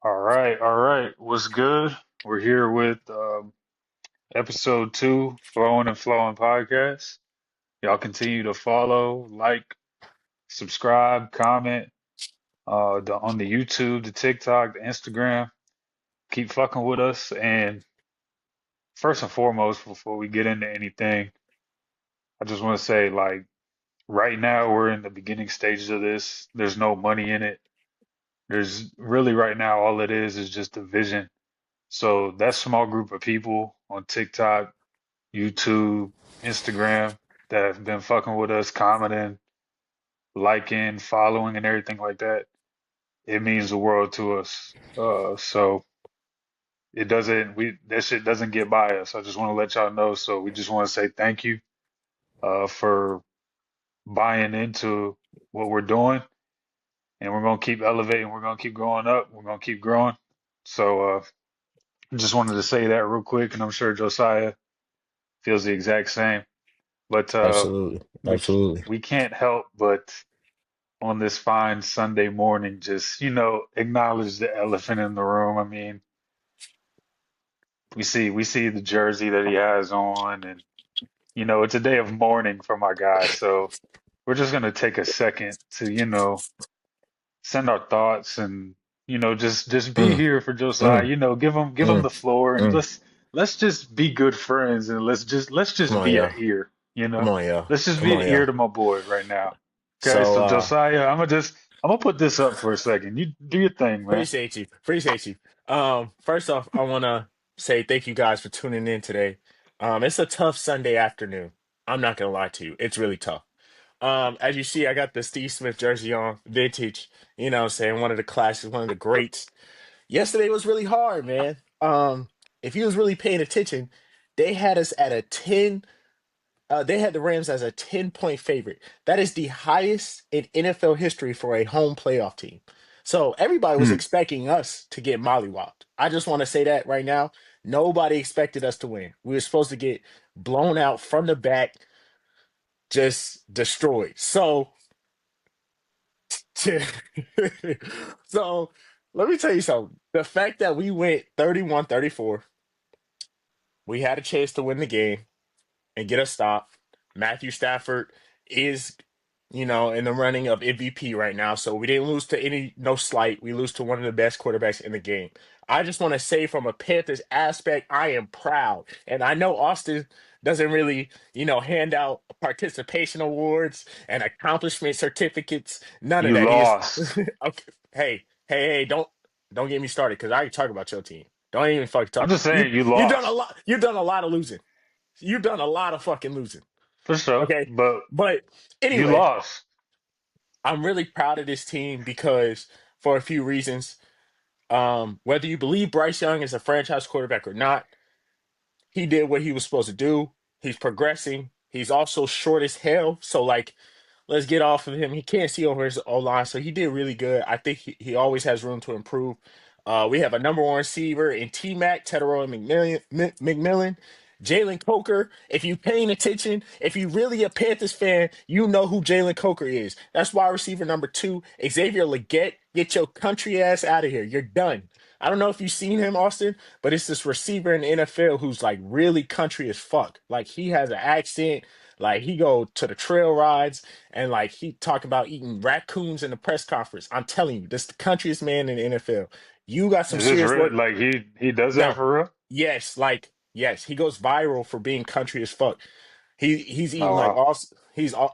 All right. What's good? We're here with episode two, Flowin and Flowin podcast. Y'all continue to follow, like, subscribe, comment on the YouTube, the TikTok, the Instagram. Keep fucking with us. And first and foremost, before we get into anything, I just want to say, like, right now we're in the beginning stages of this. There's no money in it. There's really right now all it is just a vision. So that small group of people on TikTok, YouTube, Instagram that have been fucking with us, commenting, liking, following, and everything like that. It means the world to us. So it doesn't we that shit doesn't get by us. I just want to let y'all know. So we just want to say thank you for buying into what we're doing, and we're gonna keep elevating. We're gonna keep going up. We're gonna keep growing. So just wanted to say that real quick, and I'm sure Josiah feels the exact same. But Absolutely. we Absolutely. we can't help but on this fine Sunday morning just acknowledge the elephant in the room. I mean, we see the jersey that he has on, and it's a day of mourning for my guy. So we're just gonna take a second to send our thoughts and just be Mm, here for Josiah. mm, Give him mm, the floor, and mm. let's just be good friends, and let's Come just on, be an y'all. ear. Come on, y'all. Let's just Come be an on, ear y'all. to my boy right now. Okay, So so Josiah, I'm gonna put this up for a second. You do your thing, man. appreciate you. Appreciate you. First off, I wanna say thank you guys for tuning in today. It's a tough Sunday afternoon. I'm not gonna lie to you. It's really tough. As you see, I got the Steve Smith jersey on, vintage, what I'm saying, one of the classics, one of the greats. Yesterday was really hard, man. If you was really paying attention, they had us at a 10. They had the Rams as a 10-point favorite. That is the highest in NFL history for a home playoff team. So everybody was Hmm. expecting us to get mollywopped. I just want to say that right now. Nobody expected us to win. We were supposed to get blown out from the back, just destroyed. So let me tell you something. The fact that we went 31-34, we had a chance to win the game and get a stop. Matthew Stafford is, in the running of MVP right now. So we didn't lose to no slight. We lose to one of the best quarterbacks in the game. I just want to say, from a Panthers aspect, I am proud. And I know Austin doesn't really, hand out participation awards and accomplishment certificates. None of You that. He is lost. okay. Hey, don't get me started because I can talk about your team. Don't even fucking I'm talk. just You saying you you done a lost lot. You done a lot of losing. You've done a lot of fucking losing. for sure, Okay. but But you anyway, lost. I'm really proud of this team because for a few reasons. Whether you believe Bryce Young is a franchise quarterback or not, he did what he was supposed to do. He's progressing. He's also short as hell. So, like, let's get off of him. He can't see over his O line, so he did really good. I think he always has room to improve. We have a number one receiver in T Mac, Tedero and McMillan. Jalen Coker, if you paying attention, if you really a Panthers fan, you know who Jalen Coker is. That's wide receiver number two. Xavier Legette, get your country ass out of here. You're done. I don't know if you've seen him, Austin, but it's this receiver in the NFL who's like really country as fuck. Like he has an accent. Like he go to the trail rides and like he talk about eating raccoons in the press conference. I'm telling you, this is the countryest man in the NFL. You got some Is this serious real? work. Like he does that No, for real? yes, yes, he goes viral for being country as fuck. He's Oh eating like wow.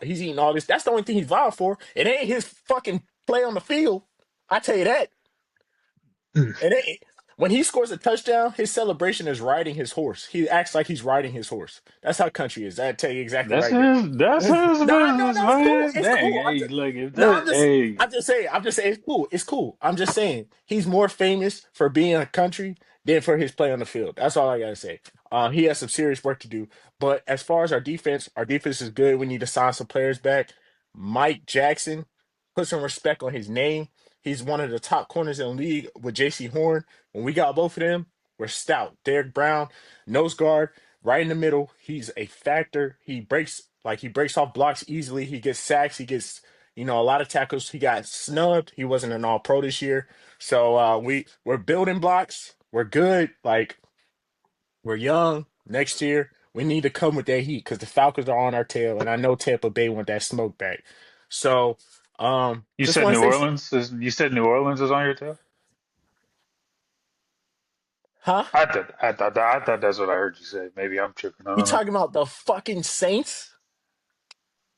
he's eating all this. That's the only thing he's viral for. It ain't his fucking play on the field. I tell you that. And when he scores a touchdown, his celebration is riding his horse. He acts like he's riding his horse. That's how country is. I tell you exactly That's right there. his No, I know, business, no, it's cool. man. It's Dang, cool. hey, look if No, that hey, I'm just saying, it's cool. It's cool. I'm just saying, he's more famous for being a country than for his play on the field. That's all I gotta say. He has some serious work to do. But as far as our defense is good. We need to sign some players back. Mike Jackson, put some respect on his name. He's one of the top corners in the league with J.C. Horn. When we got both of them, we're stout. Derek Brown, nose guard, right in the middle. He's a factor. He breaks off blocks easily. He gets sacks. He gets You know, a lot of tackles he got snubbed. He wasn't an all pro this year. So we're building blocks. We're good. Like we're young. Next year, we need to come with that heat because the Falcons are on our tail, and I know Tampa Bay want that smoke back. So You just said want New to say Orleans is, you said New Orleans is on your tail? huh? I thought that's what I heard you say. Maybe I'm tripping. I You don't know. talking about the fucking Saints?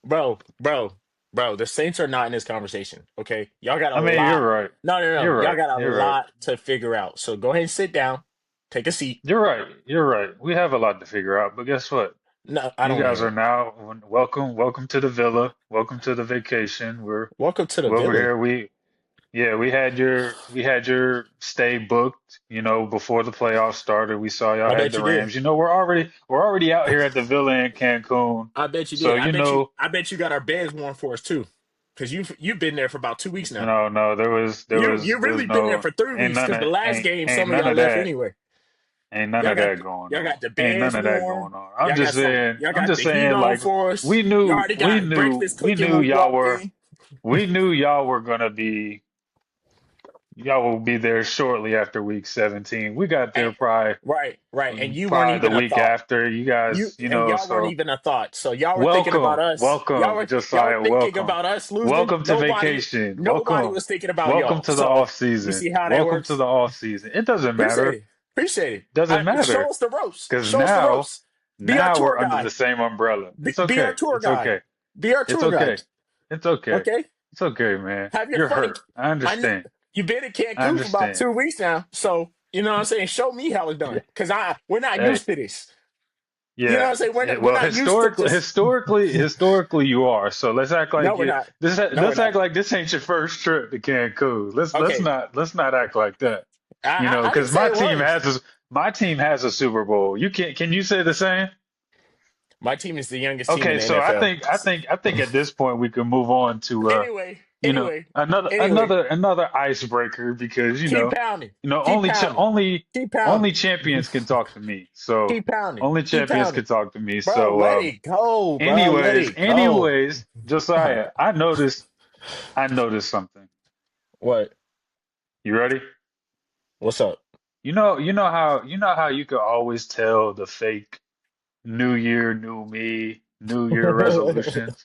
Bro, bro, bro, the Saints are not in this conversation. Okay. Y'all got a I mean, lot. you're right. No, no, no. You're Y'all right. got a You're right. lot to figure out. So go ahead and sit down. Take a seat. You're right. You're right. We have a lot to figure out, but guess what? No, I You don't want to guys hear are it. now welcome to the villa. Welcome to the vacation. Welcome to the We're over villa. here. Yeah, we had your stay booked, before the playoffs started. We saw y'all I had bet the you did. Rams. We're already out here at the villa in Cancun. I bet you So, did. I bet you got our beds warm for us too. Because you've been there for about 2 weeks now. no, You there was really been there no for 3 weeks because the last game ain't some of none y'all of left that. anyway. Ain't none Y'all of got that going y'all on. got the Ain't beds none of that warm. going on. Y'all I'm got just the heat saying on like for us. we You knew already we got knew breakfast we cooking knew when we y'all walk were in. we knew y'all will be there shortly after week 17. We got And, there probably right, right. And you weren't probably the even a week thought. after you guys, Y'all weren't so even a thought. So y'all were thinking about welcome, us. welcome, Y'all were Josiah, thinking welcome. about us losing. Welcome to vacation. Nobody Welcome. was thinking about Welcome y'all. to the So off you season. see how that Welcome to works? the off season. It doesn't Appreciate matter. it. Appreciate it. Doesn't Show matter. us the ropes. Because Show us the now ropes. Be our now tour we're under the guide. same umbrella. It's Be our okay. tour It's guide. okay. Be our It's tour guide. okay. It's okay. Okay? It's okay, man. Have your You're fun. hurt. I I know understand. you've been in I Cancun for about understand. 2 weeks now. So, you know what I'm saying? Show me how it's done. Because we're not Hey, used to this. You know what yeah. I'm saying? We're Well, not used to just historically, you are. So let's act no, like we're you. not. No, we're Let's not. act like this ain't your first trip to Cancun. Okay. Let's not act like that. I didn't Because say it was. my team has a Super Bowl. You can't. Can you say the same? My team is the youngest team in Okay, the so NFL. I think at this point we can move on to Anyway, anyway, anyway, another icebreaker because keep pounding. Keep only pounding. Keep only pounding. champions can talk to me. So Keep pounding. only Keep champions pounding. can talk to me. Bro, So let it go, bro. Let it go. anyways, Josiah, I noticed something. What? You ready? What's up? You know how you could always tell the fake New Year, new me, New Year resolutions.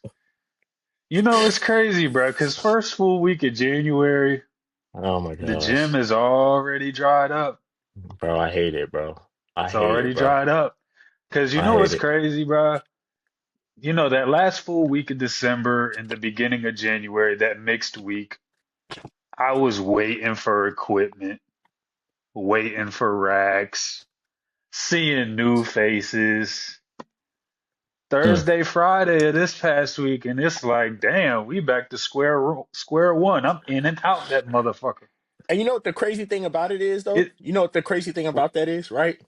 It's crazy, bro, because first full week of January, Oh my the gym gosh. is already dried up. Bro, I hate it, bro. I It's hate it, already bro. dried up. Because I hate what's it. crazy, bro? That last full week of December and the beginning of January, that mixed week, I was waiting for equipment, waiting for racks, seeing new faces. Mm. Thursday, Friday of this past week, and it's like, damn, we back to square one. I'm in and out that motherfucker. And you know what the crazy thing about it is, though? It. You know what the crazy thing about that is, right?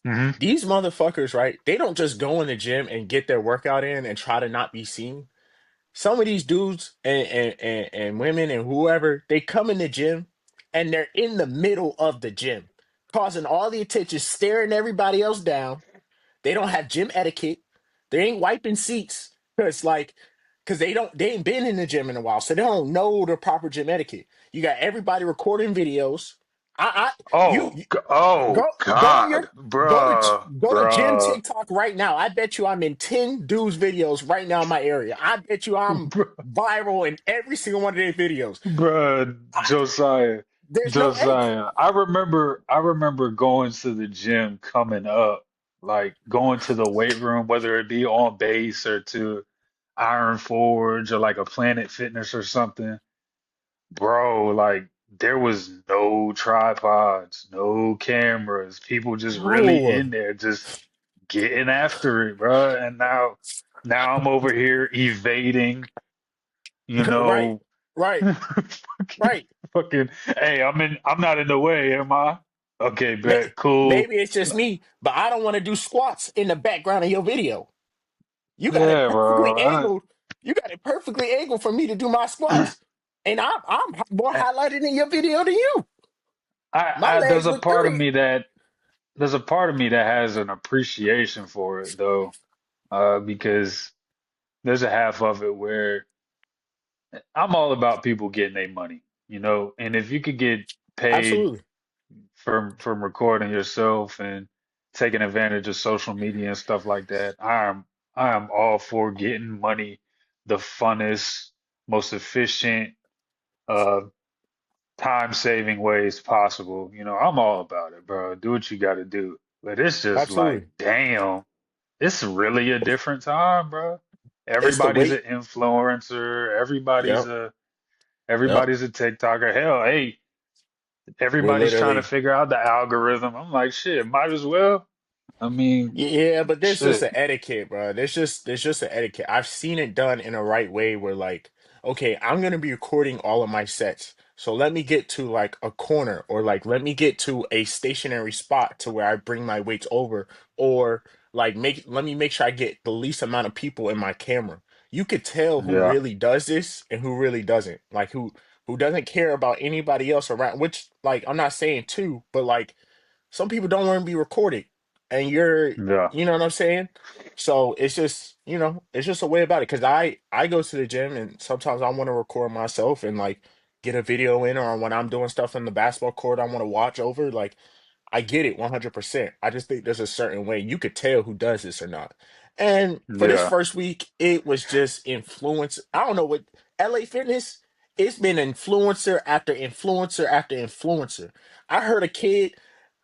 Mhm. These motherfuckers, right? They don't just go in the gym and get their workout in and try to not be seen. Some of these dudes and women and whoever, they come in the gym and they're in the middle of the gym, causing all the attention, staring everybody else down. They don't have gym etiquette. They ain't wiping seats because they ain't been in the gym in a while, so they don't know the proper gym etiquette. You got everybody recording videos. I you, you Oh go to your God, bruh, go to gym bruh, TikTok right now. I bet you I'm in 10 dudes videos right now in my area. I bet you I'm bruh, viral in every single one of their videos. bruh, I, Josiah, there's no etiquette. Josiah. I remember going to the gym coming up, like going to the weight room, whether it be on base or to Iron Forge or like a Planet Fitness or something. Bro, like there was no tripods, no cameras, people just really No. in there just getting after it, bro. And now I'm over here evading, you Right, know, right, fucking, right. fucking, hey, I'm not in the way, am I? Okay, May- bet, cool. Maybe it's just me, but I don't want to do squats in the background of your video. You got it Yeah, perfectly bro. angled. You got it perfectly angled for me to do my squats. And I'm more highlighted in your video than you. My There's legs a look part of good. me that has an appreciation for it though, because there's a half of it where I'm all about people getting their money, and if you could get paid Absolutely. from recording yourself and taking advantage of social media and stuff like that, I am all for getting money the funnest, most efficient, uh, time-saving ways possible. I'm all about it, bro. Do what you got to do. But it's just like, Absolutely. damn, it's really a different time, bro. It's the Everybody's an weight. influencer. Everybody's Yep. a Yep. everybody's a TikToker. Hell, hey, We're everybody's trying to literally. figure out the algorithm. I'm like, shit, might as well. I mean, Yeah, but there's just shit. an etiquette, bro. There's just an etiquette. I've seen it done in a right way where like, okay, I'm gonna be recording all of my sets. So let me get to like a corner or like let me get to a stationary spot to where I bring my weights over or like let me make sure I get the least amount of people in my camera. You could tell who Yeah, really does this and who really doesn't. Like who doesn't care about anybody else around, which like I'm not saying too, but like some people don't want to be recorded and yeah, you know what I'm saying? So it's just, it's just a way about it. Cause I go to the gym and sometimes I want to record myself and like get a video in or when I'm doing stuff in the basketball court I want to watch over. Like I get it 100%. I just think there's a certain way you could tell who does this or not. And for this yeah. first week, it was just influence. I don't know what LA Fitness, it's been influencer after influencer after influencer. I heard a kid,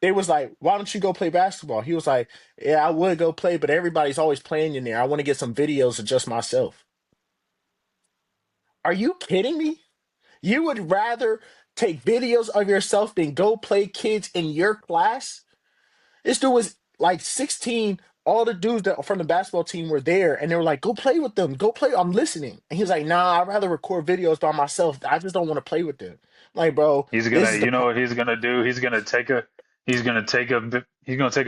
they was like, why don't you go play basketball? He was like, yeah, I would go play, but everybody's always playing in there. I want to get some videos of just myself. Are you kidding me? You would rather take videos of yourself than go play kids in your class? This dude was like 16. All the dudes that from the basketball team were there, and they were like, "Go play with them. Go play. I'm listening." And he was like, "Nah, I'd rather record videos by myself. I just don't want to play with them." Like, bro, He's this gonna, is the you know what he's gonna do? He's gonna take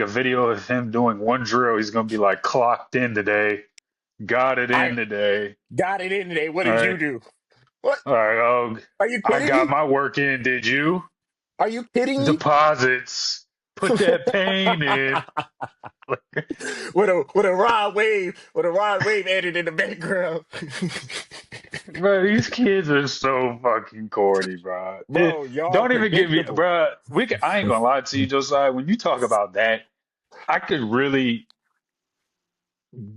a video of him doing one drill. He's gonna be like, clocked in today, got it in I today. got it in today. What All did right, you do? What? all right. Oh, Are you I kidding got me? my work in. Did you? Are you kidding me? Deposits. Put that pain in. With a rod wave added in the background. Bro, these kids are so fucking corny, bro. Bro, y'all Don't even give me, predictable. bro. I ain't gonna lie to you, Josiah. When you talk about that, I could really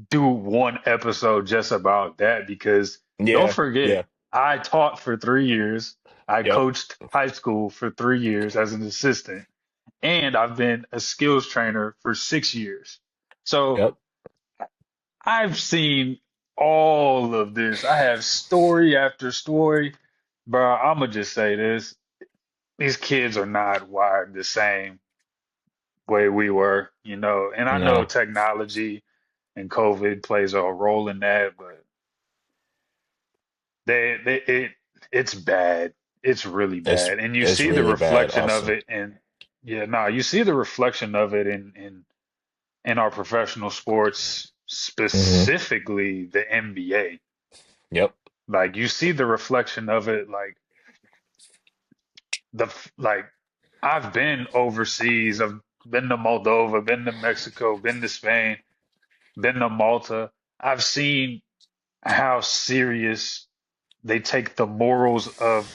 do one episode just about that because don't Yeah, forget, yeah, I taught for 3 years. I yep, coached high school for 3 years as an assistant, and I've been a skills trainer for 6 years. So yep. I've seen all of this. I have story after story. Bro, I'm gonna just say this. These kids are not wired the same way we were, and I know No, technology and COVID plays a role in that, but it's bad. It's really it's bad. And you it's see the really bad. reflection of Also, it yeah, no, you see the reflection of it in our professional sports, hmm specifically the NBA. yep, Like you see the reflection of it, like I've been overseas. I've been to Moldova, been to Mexico, been to Spain, been to Malta. I've seen how serious they take the morals of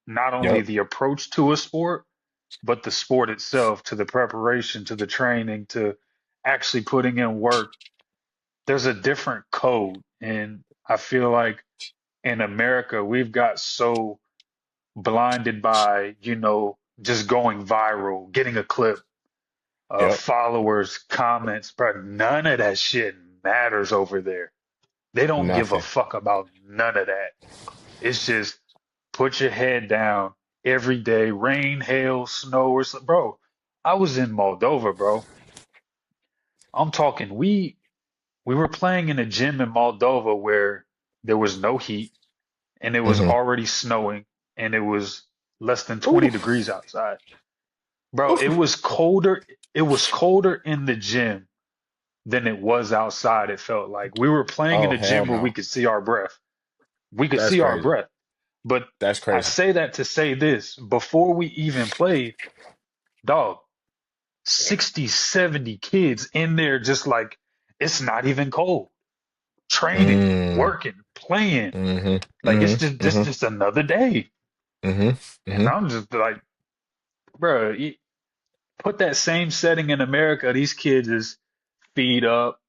not only yep, the approach to a sport, but the sport itself, to the preparation, to the training, to actually putting in work. There's a different code. And I feel like in America, we've got so blinded by, just going viral, getting a clip, yep. followers, comments, but none of that shit matters over there. They don't give a Nothing. fuck about none of that. It's just put your head down every day, rain, hail, snow, or so. Bro, I was in Moldova, bro. I'm talking, we were playing in a gym in Moldova where there was no heat and it was hmm already snowing and it was less than 20 Ooh, degrees outside. Bro, ooh. it was colder in the gym than it was outside, it felt like. We were playing in Oh a hell gym where we no. could see our breath. We could That's see our crazy. breath. But That's I crazy. say that to say this, before we even played, dog, 60, 70 kids in there just like it's not even cold. Training, Mm, working. playing. Mm-hmm. Like it's Mm-hmm. just this just another day. Mm-hmm. And Mm-hmm. I'm just like, bro, put that same setting in America. These kids is feet up,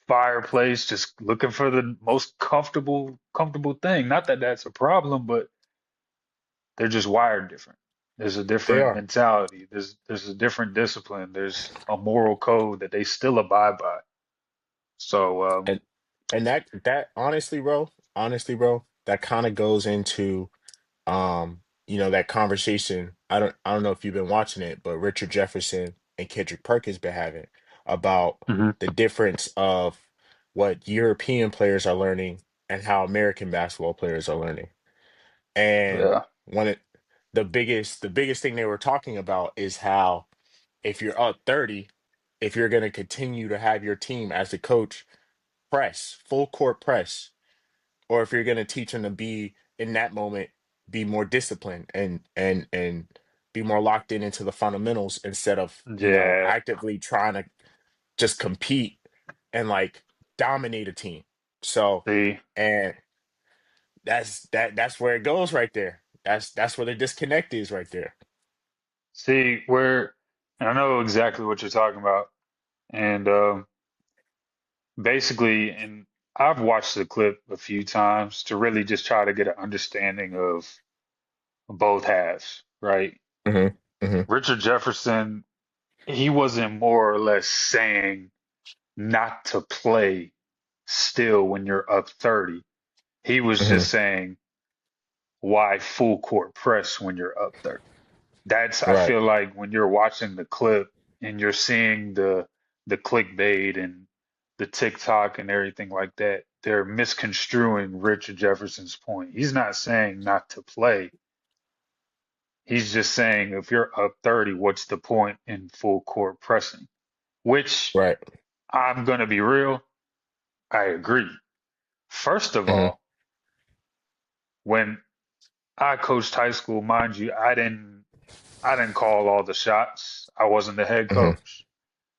fireplace, just looking for the most comfortable thing. Not that that's a problem, but they're just wired different. There's a They different are. mentality. There's a different discipline. There's a moral code that they still abide by. So And that honestly, bro, that kind of goes into that conversation. I don't know if you've been watching it, but Richard Jefferson and Kendrick Perkins been having about mhm, the difference of what European players are learning and how American basketball players are learning. And yeah, one of the biggest thing they were talking about is how if you're up 30, if you're going to continue to have your team as a coach press, full court press, or if you're going to teach them to be in that moment, be more disciplined and be more locked in into the fundamentals instead of yeah. actively trying to just compete and like dominate a team. So, See, and that's where it goes right there. That's where the disconnect is right there. see where, and I know exactly what you're talking about. And basically, and I've watched the clip a few times to really just try to get an understanding of both halves, right? Hmm. Hmm. Richard Jefferson, he wasn't more or less saying not to play still when you're up 30. He was Hmm. just saying why full court press when you're up 30. I Right. feel like when you're watching the clip and you're seeing the clickbait and the TikTok and everything like that, they're misconstruing Richard Jefferson's point. He's not saying not to play. He's just saying if you're up 30, what's the point in full court pressing? Which Right. I'm going to be real, I agree. First of Hmm. all, when I coached high school, mind you, I didn't call all the shots. I wasn't the head Hmm. coach.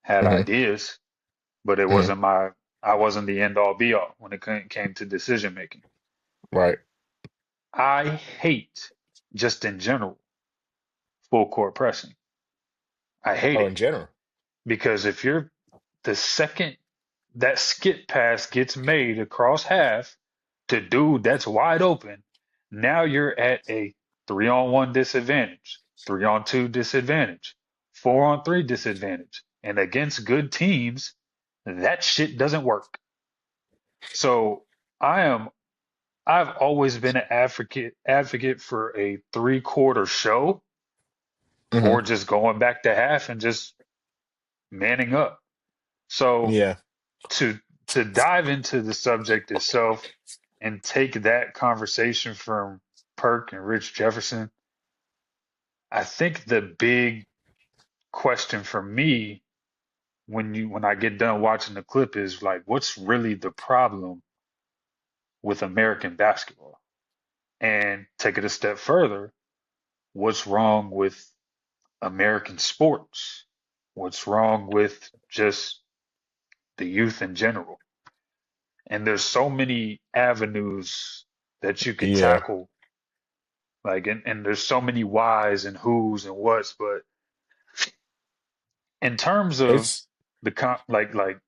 Had Hmm. ideas, but Hmm. I wasn't the end all be all when it came to decision making. Right. I hate, just in general, full court pressing. I hate Oh, it in general. because if you're the second that skip pass gets made across half to dude that's wide open, now you're at a 3-on-1 disadvantage, 3-on-2 disadvantage, 4-on-3 disadvantage. And against good teams, that shit doesn't work. So I am I've always been an advocate for a 3-quarter show Hmm. or just going back to half and just manning up. So Yeah. to dive into the subject itself and take that conversation from Perk and Rich Jefferson, I think the big question for me when I get done watching the clip is like, what's really the problem with American basketball? And take it a step further, what's wrong with American sports? What's wrong with just the youth in general? And there's so many avenues that you could Yeah. tackle, like, and there's so many whys and who's and what's, but in terms of It's like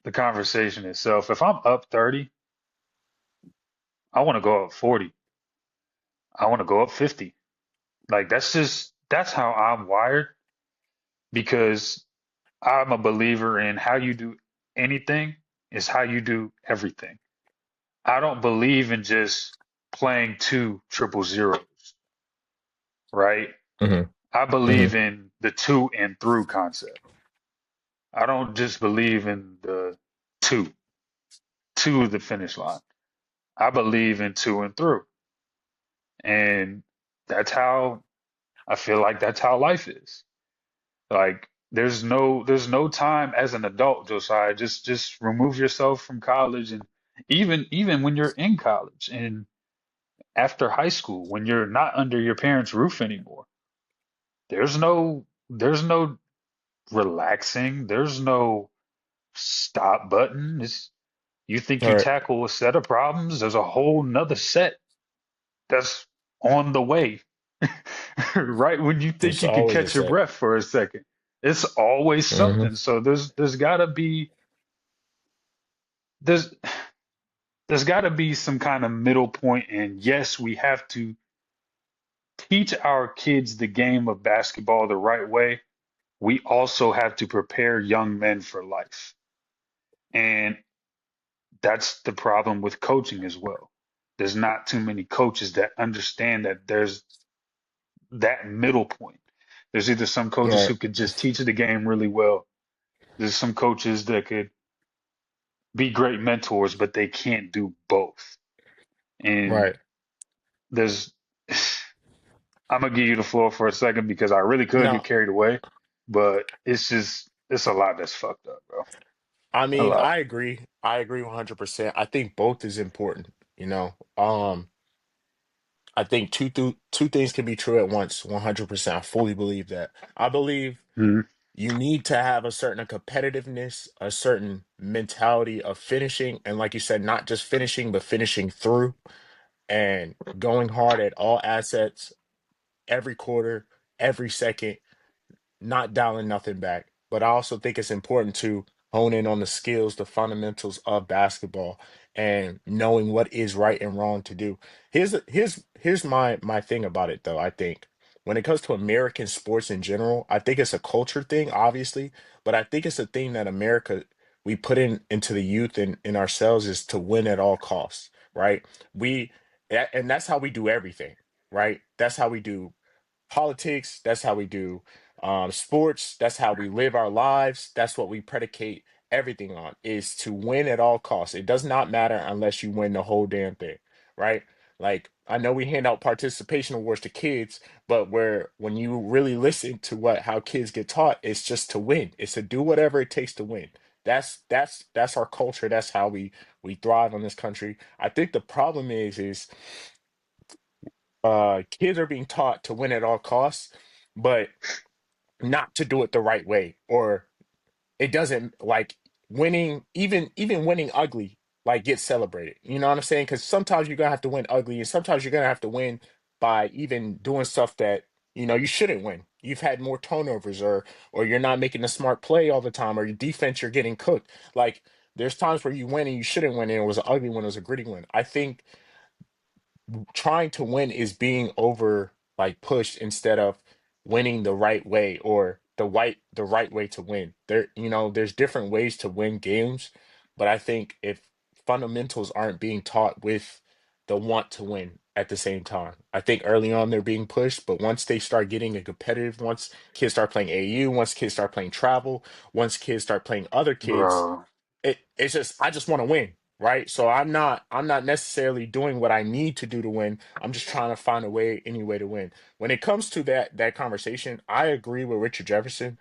the conversation itself, if I'm up 30, I want to go up 40. I want to go up 50. Like that's how I'm wired because I'm a believer in how you do anything is how you do everything. I don't believe in just playing two triple zeros, right? hmm. I Hmm. believe in the two and through concept. I don't just believe in the two to the finish line. I believe in two and through. And that's how I feel like that's how life is. Like there's no time as an adult, Josiah. Just remove yourself from college and even when you're in college and after high school, when you're not under your parents' roof anymore, there's no relaxing, there's no stop button. You think All you right. tackle a set of problems, there's a whole nother set that's on the way. Right when you think It's you can always a catch your set. breath for a second. It's always Hmm. something. So there's there's gotta be some kind of middle point, and yes, we have to teach our kids the game of basketball the right way. We also have to prepare young men for life. And that's the problem with coaching as well. There's not too many coaches that understand that there's that middle point. There's either some coaches Right. who could just teach the game really well. There's some coaches that could be great mentors, but they can't do both. And Right. there's, I'm gonna give you the floor for a second because I really could get No, carried away, but it's a lot that's fucked up, bro. I A mean, lot. I agree. I agree 100%. I think both is important, you know. I think two things can be true at once, 100%. I fully believe that. I believe Mhm. you need to have a certain competitiveness, a certain mentality of finishing, and like you said, not just finishing, but finishing through and going hard at all assets, every quarter, every second, not dialing nothing back. But I also think it's important to hone in on the skills, the fundamentals of basketball, and knowing what is right and wrong to do. Here's my thing about it though. I think when it comes to American sports in general, I think it's a culture thing, obviously, but I think it's a thing that America we put into the youth and in ourselves is to win at all costs, right? We and that's how we do everything, right? That's how we do politics. That's how we do sports. That's how we live our lives. That's what we predicate everything on is to win at all costs. It does not matter unless you win the whole damn thing, right? Like I know we hand out participation awards to kids, but where when you really listen to what how kids get taught, it's just to win. It's to do whatever it takes to win. That's our culture. That's how we thrive on this country. I think the problem is kids are being taught to win at all costs, but not to do it the right way. Or it doesn't like winning, even winning ugly, like get celebrated. You know what I'm saying? Because sometimes you're gonna have to win ugly, and sometimes you're gonna have to win by even doing stuff that you shouldn't win. You've had more turnovers, or you're not making a smart play all the time, or your defense you're getting cooked. Like there's times where you win and you shouldn't win, and it was an ugly one, it was a gritty one. I think trying to win is being over like pushed instead of winning the right way or the right way to win. There's different ways to win games, but I think if fundamentals aren't being taught with the want to win at the same time. I think early on they're being pushed, but once they start getting a competitive, once kids start playing AU, once kids start playing travel, once kids start playing other kids, Bro. it's just I just want to win, right? So I'm not necessarily doing what I need to do to win. I'm just trying to find a way, any way to win. When it comes to that conversation, I agree with Richard Jefferson.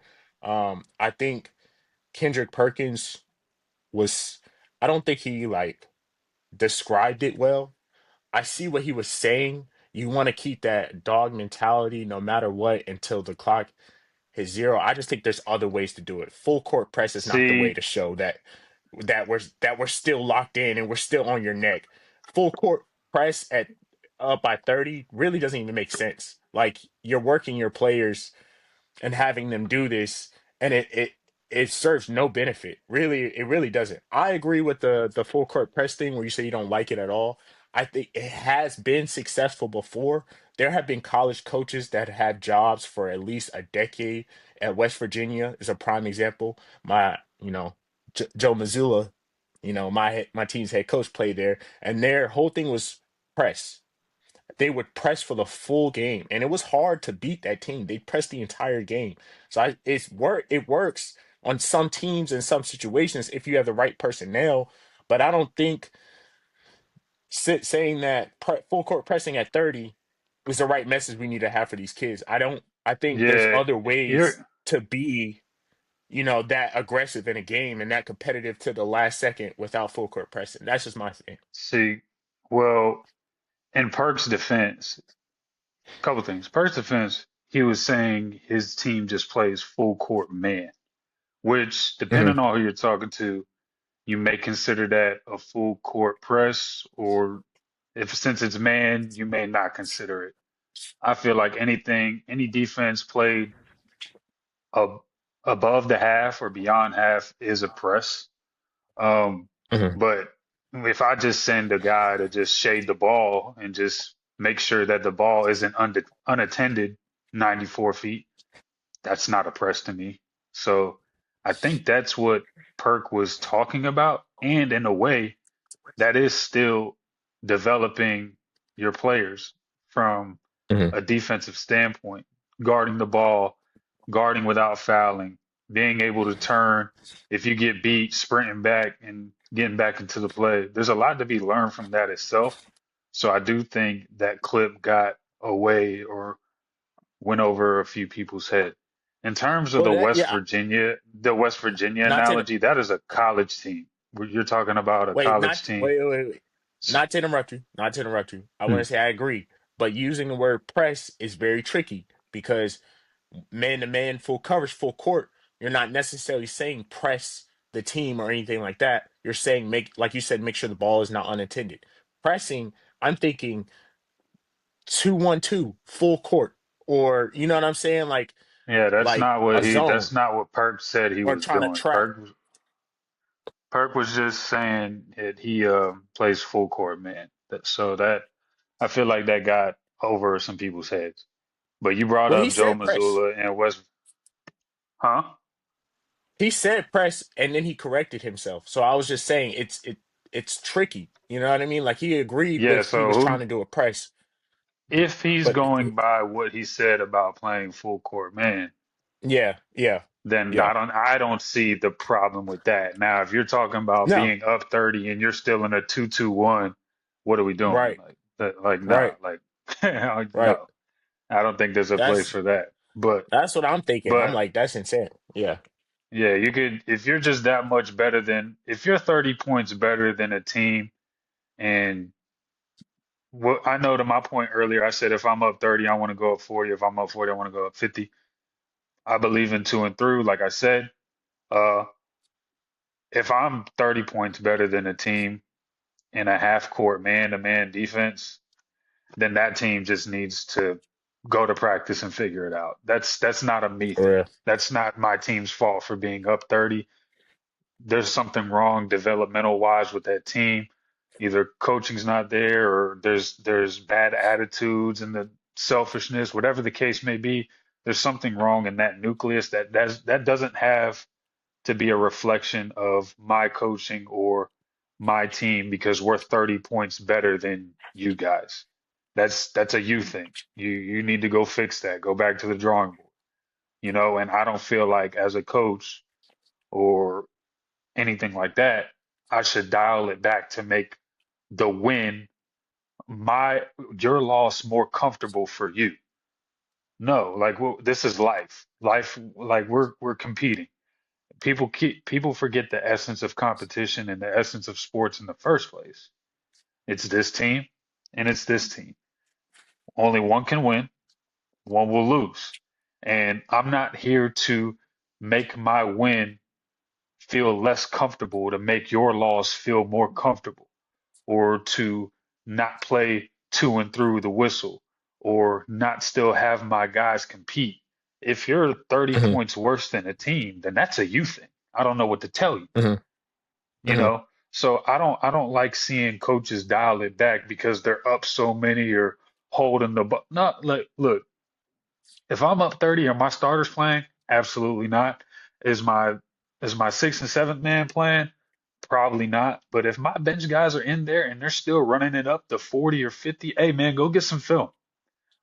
I think Kendrick Perkins was. I don't think he like described it well. I see what he was saying. You want to keep that dog mentality no matter what until the clock hits zero. I just think there's other ways to do it. Full court press is not the way See, to show that we're still locked in and we're still on your neck. Full court press at up by 30 really doesn't even make sense. Like you're working your players and having them do this, and it serves no benefit. Really, it really doesn't. I agree with the full court press thing where you say you don't like it at all. I think it has been successful before. There have been college coaches that had jobs for at least a decade. At West Virginia is a prime example. Joe Mazzulla, my team's head coach played there, and their whole thing was press. They would press for the full game, and it was hard to beat that team. They pressed the entire game. So it works on some teams in some situations if you have the right personnel. But I don't think saying that full court pressing at 30 is the right message we need to have for these kids. I don't. I think there's yeah, other ways you're to be, that aggressive in a game and that competitive to the last second without full court pressing. That's just my thing. see, well, in Perk's defense, a couple things. Perk's defense, he was saying his team just plays full court man, which Hmm. depending on who you're talking to, you may consider that a full court press, or if since it's man, you may not consider it. I feel like any defense played ab above the half or beyond half is a press. Um, Hmm. but if I just send a guy to just shade the ball and just make sure that the ball isn't unattended 94 feet, that's not a press to me. So I think that's what Perk was talking about. And in a way, that is still developing your players from Hmm. a defensive standpoint, guarding the ball, guarding without fouling, being able to turn if you get beat, sprinting back and getting back into the play. There's a lot to be learned from that itself. So I do think that clip got away or went over a few people's head. In terms of Well, yeah, The West Virginia not to analogy, that is a college team. You're talking about a wait, college not team. wait. Not to interrupt you, not to interrupt you. I want Hmm. to say I agree, but using the word press is very tricky because man to man, full coverage, full court, you're not necessarily saying press the team or anything like that. You're saying make, like you said, make sure the ball is not unattended. Pressing, I'm thinking 2-1-2, full court, or you know what I'm saying, Yeah, like a that's zone not what Perk said he or was trying to doing. trap. Perk was just saying that he plays full court, man. So that I feel like that got over some people's heads. But you brought Well, he up Joe said press. Mazzulla and West, huh? He said press, and then he corrected himself. So I was just saying it's tricky. You know what I mean? Like he agreed Yeah, with he so was trying who to do a press, if he's but going by what he said about playing full court, man, yeah, yeah, then yeah. I don't see the problem with that. Now, if you're talking about No, being up 30 and you're still in a 2-2-1, what are we doing? right, Like that, like right, no, like right. no. I don't think there's a place That's for that. that's what I'm thinking. I'm But like, that's insane. Yeah. yeah, you could if you're just that much better than if you're 30 points better than a team and what I know to my point earlier, I said if I'm up 30, I want to go up 40. If I'm up 40, I want to go up 50. I believe in two and through, like I said. Uh, if I'm 30 points better than a team in a half court man to man defense, then that team just needs to go to practice and figure it out. That's not a me For thing. real. That's not my team's fault for being up 30. There's something wrong developmental wise with that team. Either coaching's not there or there's bad attitudes and the selfishness, whatever the case may be. There's something wrong in that nucleus that doesn't have to be a reflection of my coaching or my team because we're 30 points better than you guys. That's a you thing. You need to go fix that. Go back to the drawing board. And I don't feel like as a coach or anything like that, I should dial it back to make the win my your loss more comfortable for you. No, like this is life. Life, like we're competing. People forget the essence of competition and the essence of sports in the first place. It's this team and it's this team. Only one can win, one will lose. And I'm not here to make my win feel less comfortable to make your loss feel more comfortable or to not play to and through the whistle or not still have my guys compete. If you're 30 Hmm. points worse than a team, then that's a you thing. I don't know what to tell you, Hmm. you Hmm. know? So I don't like seeing coaches dial it back because they're up so many or holding the not like look, if I'm up 30 are my starters playing? Absolutely not. Is my is my sixth and seventh man playing? Probably not. But if my bench guys are in there and they're still running it up to 40 or 50, hey man, go get some film.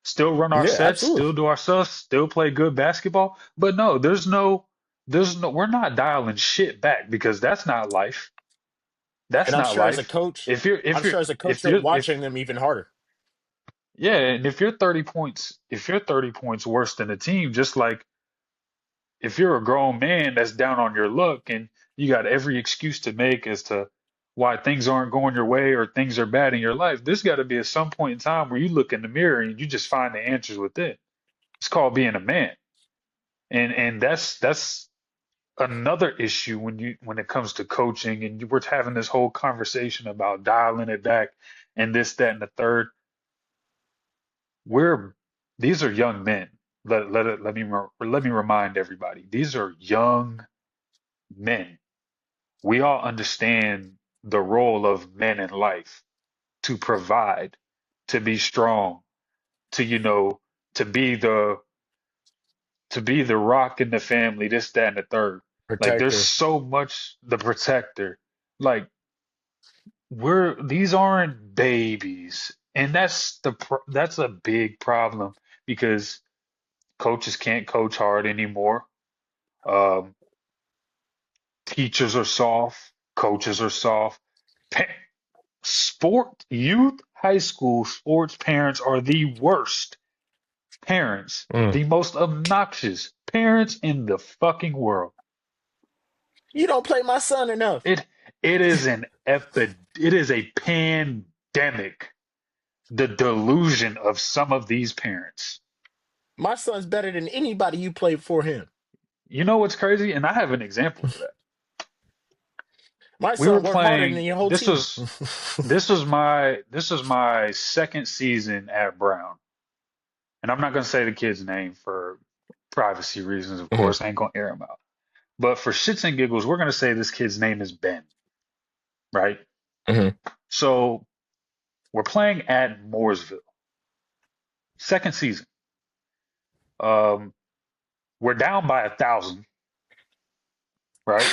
Still run our Yeah, sets, absolutely. still do our stuff, still play good basketball. But no, we're not dialing shit back because that's not life. That's And I'm not sure as a life. coach, I'm If you're sure as a coach, if you're you're watching if them even harder. yeah, and if you're 30 points worse than a team, just like if you're a grown man that's down on your luck and you got every excuse to make as to why things aren't going your way or things are bad in your life, there's got to be at some point in time where you look in the mirror and you just find the answers within. It's called being a man. And that's another issue when it comes to coaching, and we're having this whole conversation about dialing it back and this, that, and the third. We're These are young men. Let me remind everybody. These are young men. We all understand the role of men in life to provide, to be strong, to to be the rock in the family, this, that, and the third. Like there's Protector. so much the protector. Like these aren't babies. And that's a big problem because coaches can't coach hard anymore. Um, Teachers are soft, coaches are soft. Pa Youth, high school sports parents are the worst parents, Mm. the most obnoxious parents in the fucking world. You don't play my son enough. It it is a pandemic. The delusion of some of these parents. My son's better than anybody you played for him. You know what's crazy? And I have an example for that. My We were son worked harder than playing, your whole team. this was my second season at Brown. And I'm not gonna say the kid's name for privacy reasons, of Mhm, course. I ain't gonna air him out. But for shits and giggles, we're gonna say this kid's name is Ben, right? mhm. So we're playing at Mooresville, second season. Um, we're down by 1,000, right?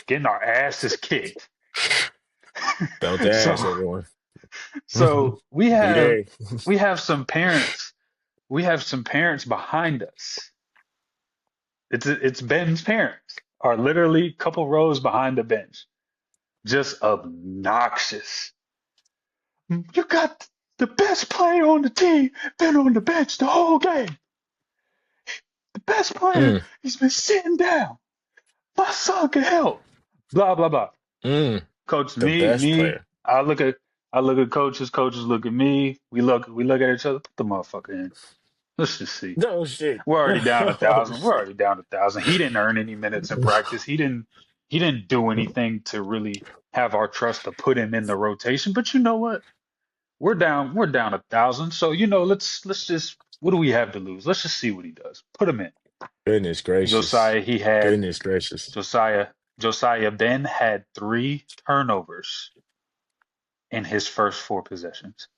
Getting our asses kicked. Belt the So ass, everyone. so D-Day. we have some parents. We have some parents behind us. It's Ben's parents are literally a couple rows behind the bench. Just obnoxious. You got the best player on the team been on the bench the whole game. The best player, Mm, he's been sitting down. My son can help. Blah blah blah. mm. Coach, The best me. player. I look at coaches. Coaches look at me. We look at each other. Put the motherfucker in. Let's just see. No shit. We're already down a Oh thousand. We're shit. already down 1,000. He didn't earn any minutes in practice. He didn't do anything to really have our trust to put him in the rotation. But you know what? We're down 1,000. So let's just what do we have to lose? Let's just see what he does. Put him in. Goodness gracious. Josiah, he had Goodness gracious. Josiah Josiah Ben had 3 turnovers in his first 4 possessions.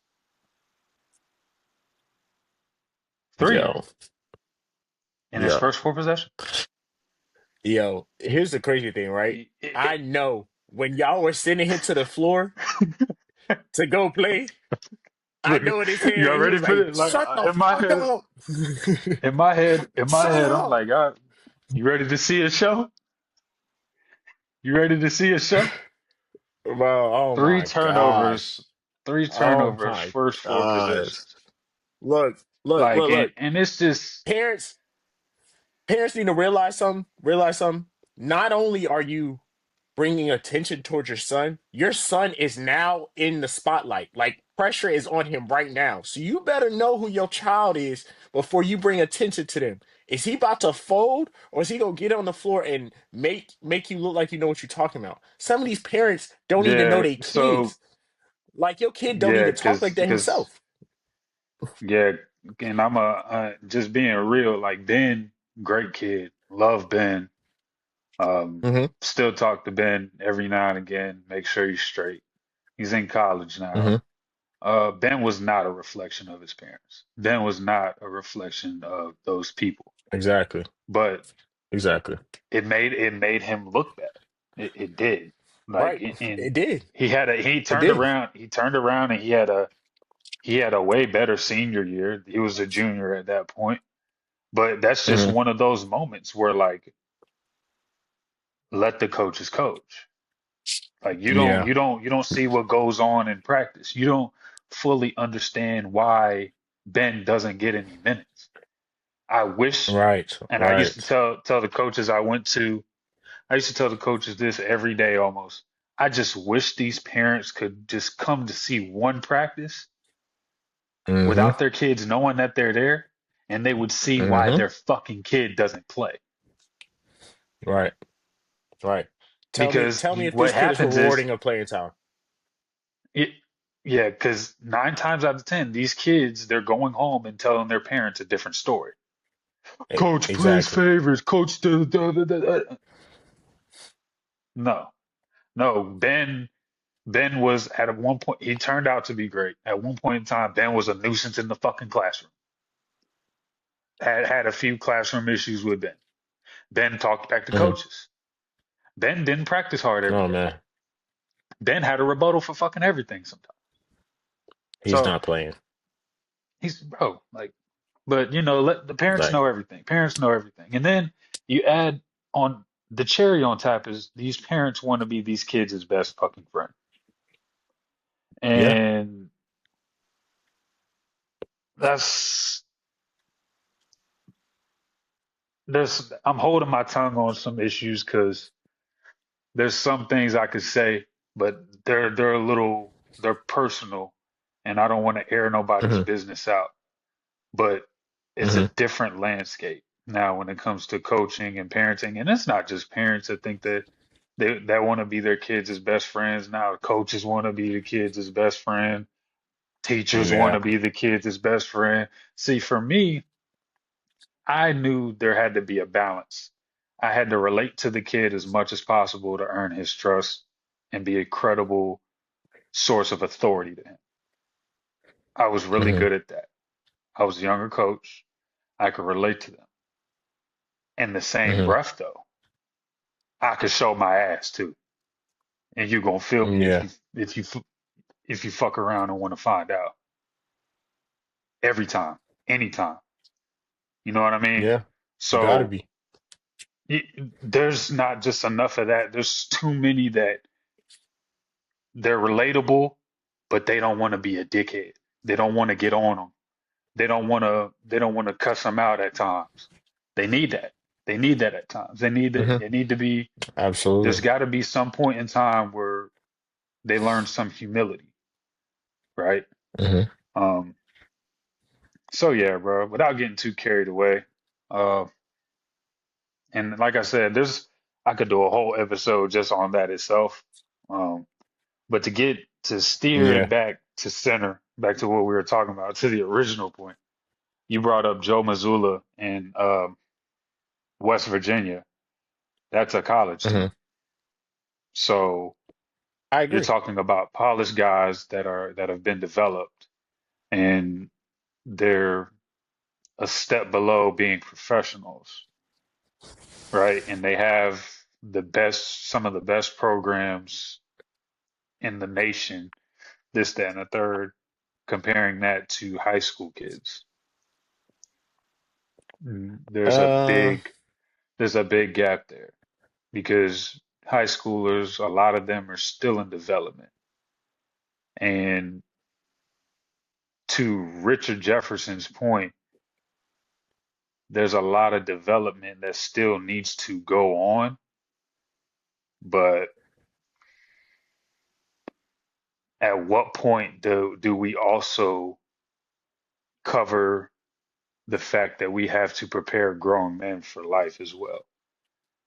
Three Yo. in his Yo. first 4 possessions. Yo. Here's the crazy thing, right? It- it- I know when y'all were sending him to the floor to go play, I Look, know in his you head he already was put like, it like shut the in my fuck head. up. In my Shut head, I'm up. like, you ready to see a show? You ready to see a show? Bro, oh Three my gosh. turnovers, three Oh turnovers, my first four gosh. possessions. Look, look, Like, look, look. and it's just, Parents, parents need to realize something. Realize something. Not only are you bringing attention towards your son is now in the spotlight. Like pressure is on him right now. So you better know who your child is before you bring attention to them. Is he about to fold or is he gonna get on the floor and make you look like you know what you're talking about? Some of these parents don't even know yeah. their So kids. Like your kid don't yeah, even talk like that cause himself. yeah, and I'm just being real. Like Ben, great kid, love Ben. Hmm. Still talk to Ben every now and again. Make sure he's straight. He's in college now. Hmm. Ben was not a reflection of his parents. Ben was not a reflection of those people. Exactly. But Exactly. it made him look bad. It did. Like Right. and It did. It turned did. around. He turned around and he had a way better senior year. He was a junior at that point. But that's just Hmm. one of those moments where like let the coaches coach. Like Yeah. you don't see what goes on in practice. You don't fully understand why Ben doesn't get any minutes. I wish, Right. and I used to Right. tell the coaches I went to, I used to tell the coaches this every day almost. I just wish these parents could just come to see one practice Hmm. without their kids knowing that they're there, and they would see why Hmm. their fucking kid doesn't play. Right. Right. because Tell me if what this kid is happens is rewarding of playing time. it, yeah, because 9 times out of 10, these kids they're going home and telling their parents a different story. Coach plays Exactly. favors. Coach, no, no. Ben was at one point. He turned out to be great. At one point in time, Ben was a nuisance in the fucking classroom. Had a few classroom issues with Ben. Ben talked back to Hmm. coaches. Ben didn't practice hard every Oh day. man, Ben had a rebuttal for fucking everything sometimes. he's So not playing. he's bro, like, but let the parents Like, know everything. Parents know everything, and then you add on the cherry on top is these parents want to be these kids' best fucking friend, yeah. and that's I'm holding my tongue on some issues because there's some things I could say, but they're a little they're personal, and I don't want to air nobody's Hmm. business out. But it's a Hmm. different landscape now when it comes to coaching and parenting, and it's not just parents that think that they want to be their kids as best friends. Now coaches want to be the kids as best friend. Teachers want Yeah. to be the kids as best friend. See, for me, I knew there had to be a balance. I had to relate to the kid as much as possible to earn his trust and be a credible source of authority to him. I was really Hmm. good at that. I was a younger coach. I could relate to them. In the same Hmm. breath, though, I could show my ass too, and you gonna feel me Yeah. if you fuck around and want to find out every time, anytime. You know what I mean? Yeah. You gotta So be. there's not just enough of that. There's too many that they're relatable, but they don't want to be a dickhead. They don't want to get on them. They don't want to. They don't want to cuss them out at times. They need that. They need that at times. They need it. Hmm. They need to be. There's Absolutely. got to be some point in time where they learn some humility, right? Hmm. Um. So yeah, bro. Without getting too carried away, uh, and like I said, there's I could do a whole episode just on that itself. Um. But to steer it Yeah. back to center, back to what we were talking about, to the original point. You brought up Joe Mazzulla in West Virginia. That's a college Hmm. team. So I you're agree. talking about polished guys that have been developed and they're a step below being professionals, right? And they have some of the best programs in the nation, this, that, and the third, comparing that to high school kids. There's a Uh. big gap there because high schoolers, a lot of them are still in development. And to Richard Jefferson's point, there's a lot of development that still needs to go on. But at what point do we also cover the fact that we have to prepare grown men for life as well?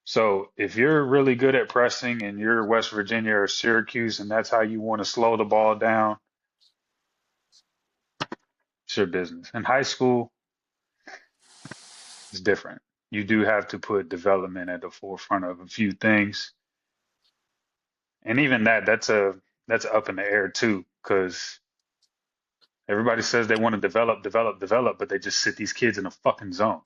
So if you're really good at pressing and you're West Virginia or Syracuse and that's how you want to slow the ball down, it's your business. In high school, it's different. You do have to put development at the forefront of a few things. And even that's up in the air too, because everybody says they want to develop, but they just sit these kids in a fucking zone.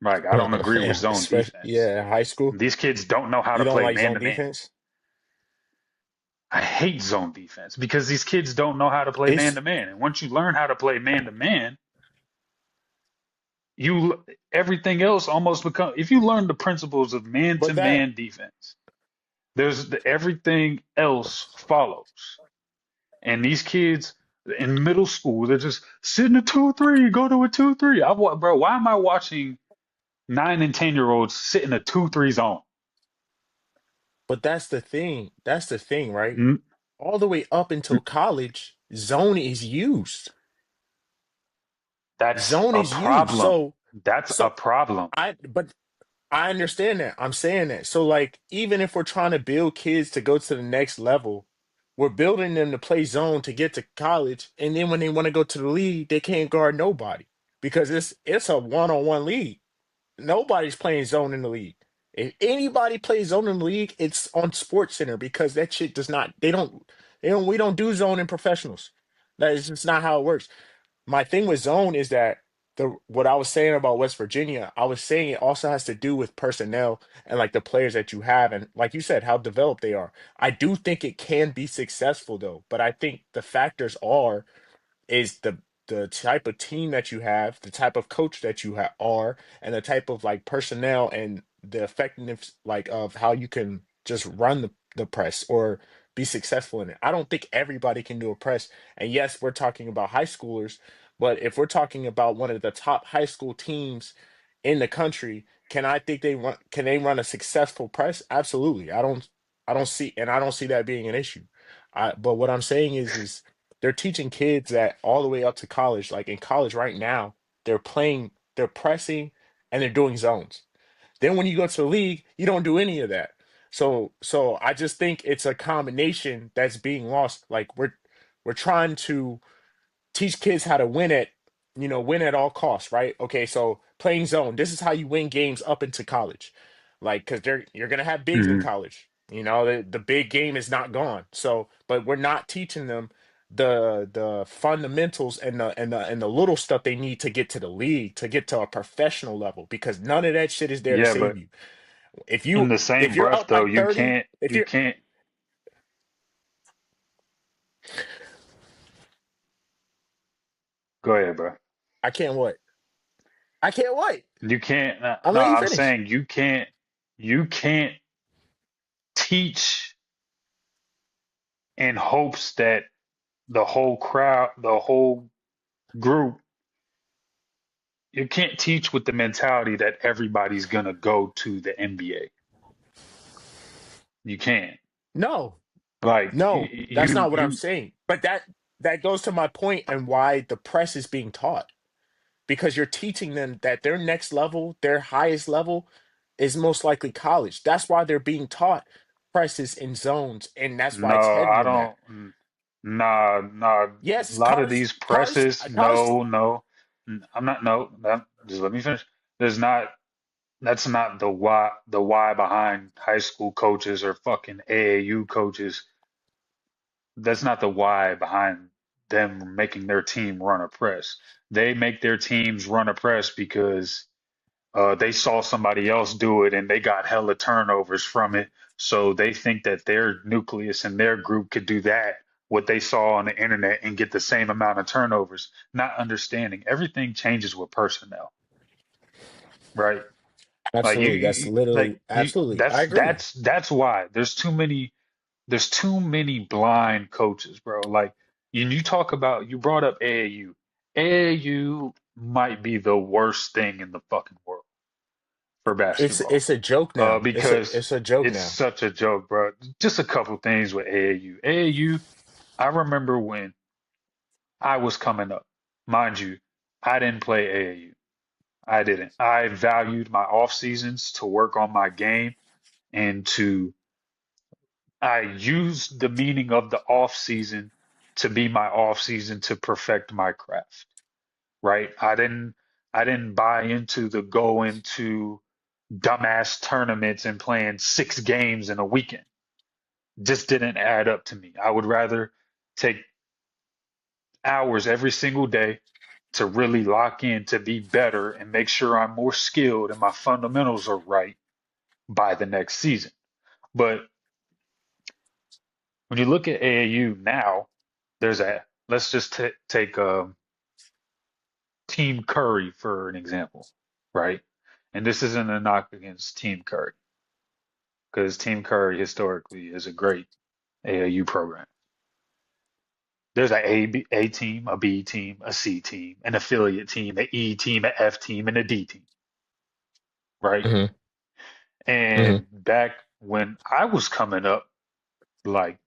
Like I don't agree with zone Especially, defense. yeah, high school. These kids don't know how You to don't play like man zone to man. defense? I hate zone defense because these kids don't know how to play man It's to man. And once you learn how to play man to man, you everything else almost become if you learn the principles of man to but that man defense, everything else follows. And these kids in middle school, they're just sitting a 2-3, go to a 2-3. Bro, why am I watching 9 and 10-year-olds sit in a 2-3 zone? but that's the thing. That's the thing, right? Mm, All the way up until college, zone is used. That's Zone a is used. problem. That's a So problem. I but I understand that. I'm saying that. So like even if we're trying to build kids to go to the next level, we're building them to play zone to get to college, and then when they want to go to the league, they can't guard nobody because it's a one-on-one league. Nobody's playing zone in the league. If anybody plays zone in the league, it's on Sports Center because that shit does not they don't we don't do zone in professionals. That is just not how it works. My thing with zone is that the what I was saying about West Virginia, I was saying it also has to do with personnel and like the players that you have and like you said, how developed they are. I do think it can be successful though, but I think the factors is the type of team that you have, the type of coach that you are, and the type of like personnel and the effectiveness like of how you can just run the press or be successful in it. I don't think everybody can do a press. And yes, we're talking about high schoolers, but if we're talking about one of the top high school teams in the country, can they run a successful press? Absolutely. I don't see that being an issue. But what I'm saying is they're teaching kids that all the way up to college, like in college right now, they're pressing and they're doing zones. Then when you go to the league, you don't do any of that. So I just think it's a combination that's being lost. Like we're trying to teach kids how to win at all costs, right? Okay, so playing zone, this is how you win games up into college. Like, because you're gonna have bigs in Hmm. college. The big game is not gone. So, but we're not teaching them the fundamentals and the little stuff they need to get to the league, to get to a professional level, because none of that shit is there to Yeah, save but you. If in you the if same you're breath up though, by 30, if you you're can't go ahead, bro. I can't what? I can't what? You can't I'll no, let you I'm finish. saying you can't teach in hopes that the whole crowd, the whole group, you can't teach with the mentality that everybody's gonna go to the NBA. You can't. No. Like No, that's not what I'm you saying. But that goes to my point and why the press is being taught. Because you're teaching them that their next level, their highest level, is most likely college. That's why they're being taught presses and zones, and that's why it's no, heavy I in that. don't. Nah. A Yes, lot of these presses, college. no. I'm not. No, just let me finish. There's not. That's not the why behind high school coaches or fucking AAU coaches. That's not the why behind them making their team run a press. They make their teams run a press because they saw somebody else do it and they got hella turnovers from it. So they think that their nucleus and their group could do that, what they saw on the internet, and get the same amount of turnovers, not understanding everything changes with personnel, right? Like Absolutely. That's literally absolutely. I agree. that's why there's too many blind coaches, bro. Like you talk about, you brought up AAU. AAU might be the worst thing in the fucking world for basketball. It's a joke now. Because It's a joke it's now. such a joke, bro. Just a couple things with AAU. AAU, I remember when I was coming up. Mind you, I didn't play AAU. I didn't. I valued my off seasons to work on my game and I used the meaning of the off season to be my off season to perfect my craft, right? I didn't buy into the going to dumbass tournaments and playing 6 games in a weekend. Just didn't add up to me. I would rather take hours every single day to really lock in to be better and make sure I'm more skilled and my fundamentals are right by the next season. But when you look at AAU now, let's just take Team Curry for an example, right? And this isn't a knock against Team Curry because Team Curry historically is a great AAU program. There's a team, a B team, a C team, an affiliate team, an E team, an F team, and a D team, right? Hmm. Hmm. And back when I was coming up, like,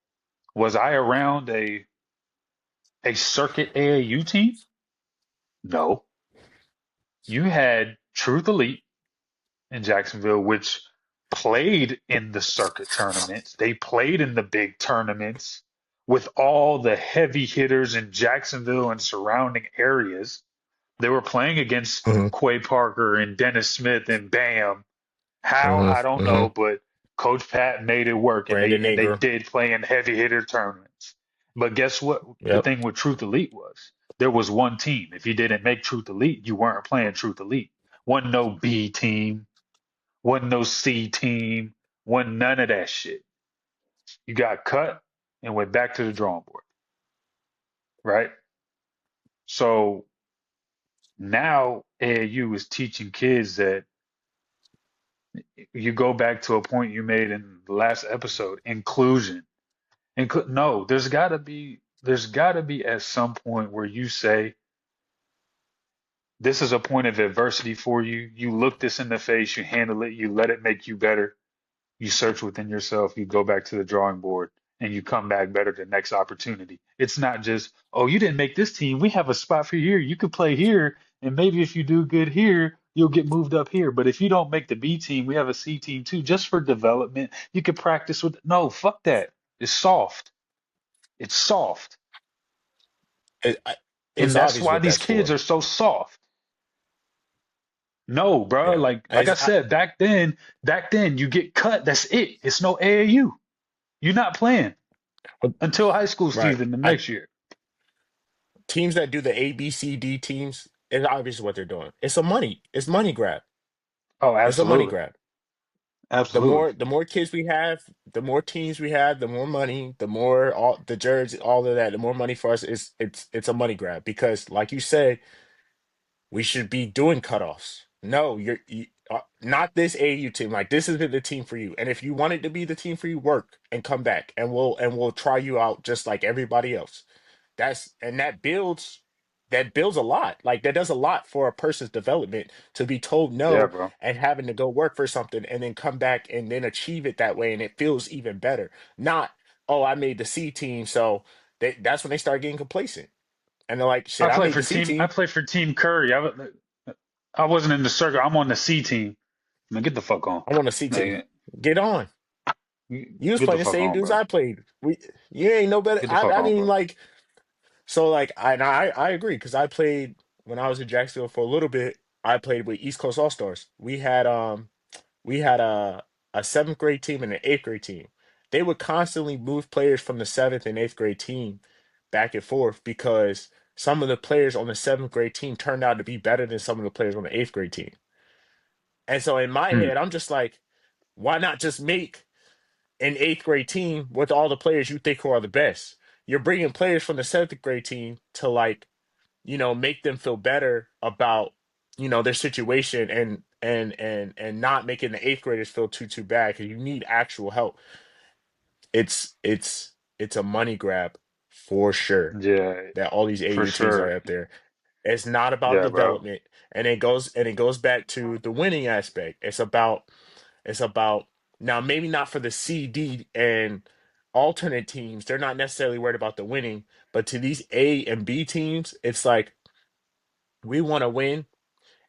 was I around a circuit AAU team? No. You had Truth Elite in Jacksonville, which played in the circuit tournaments. They played in the big tournaments with all the heavy hitters in Jacksonville and surrounding areas. They were playing against Hmm. Quay Parker and Dennis Smith and Bam. How Hmm. I don't Hmm. know, but Coach Pat made it work, and Brandon they Ingram. did play in heavy hitter tournaments. But guess what? The Yep. thing with Truth Elite was there was one team. If you didn't make Truth Elite, you weren't playing Truth Elite. Wasn't no B team, wasn't no C team, wasn't none of that shit. You got cut and went back to the drawing board, right? So now AAU is teaching kids that you go back to a point you made in the last episode, inclusion. No, there's gotta be at some point where you say, this is a point of adversity for you. You look this in the face, you handle it, you let it make you better. You search within yourself, you go back to the drawing board, and you come back better the next opportunity. It's not just, oh, you didn't make this team. We have a spot for you here. You could play here, and maybe if you do good here, you'll get moved up here. But if you don't make the B team, we have a C team too, just for development. You could practice with. No, fuck that. It's soft. It's soft. It, I, And it's that's obvious why what these that's kids for. are so soft. No, bro. Yeah. Like As I I, said, back then you get cut. That's it. It's no AAU. You're not playing until high school right. season the I next year. Teams that do the A, B, C, D teams, it's obvious what they're doing. It's money grab. Oh, It's a money absolutely. grab. Absolutely. The more kids we have, the more teams we have, the more money, the more all the jersey, all of that, the more money for us is it's a money grab because like you said, we should be doing cutoffs. No, not this AU team. Like this isn't the team for you. And if you want it to be the team for you, work and come back, and we'll try you out just like everybody else. That builds a lot. Like that does a lot for a person's development to be told Yeah, no bro. and having to go work for something and then come back and then achieve it that way, and it feels even better. Not, oh, I made the C team, so that's when they start getting complacent and they're like, shit, I made the C I team. play for Team Curry. I wasn't in the circle. I'm on the C team. Man, get the fuck on. I'm on the C team. Man, Get on. You was get the playing the fuck same on, dudes bro. I played. You ain't no better. Get the I fuck on, didn't even bro. like. So like I agree because I played when I was in Jacksonville for a little bit. I played with East Coast All Stars. We had a seventh grade team and an eighth grade team. They would constantly move players from the seventh and eighth grade team back and forth because some of the players on the seventh grade team turned out to be better than some of the players on the eighth grade team. And so in my Hmm. head, I'm just like, why not just make an eighth grade team with all the players you think who are the best? You're bringing players from the seventh grade team to like make them feel better about their situation and not making the eighth graders feel too bad because you need actual help. It's a money grab for sure Yeah, that all these for AU teams are sure. up there. It's not about Yeah, bro. development, and it goes back to the winning aspect. It's about now maybe not for the CD and alternate teams. They're not necessarily worried about the winning, but to these A and B teams, it's like we want to win,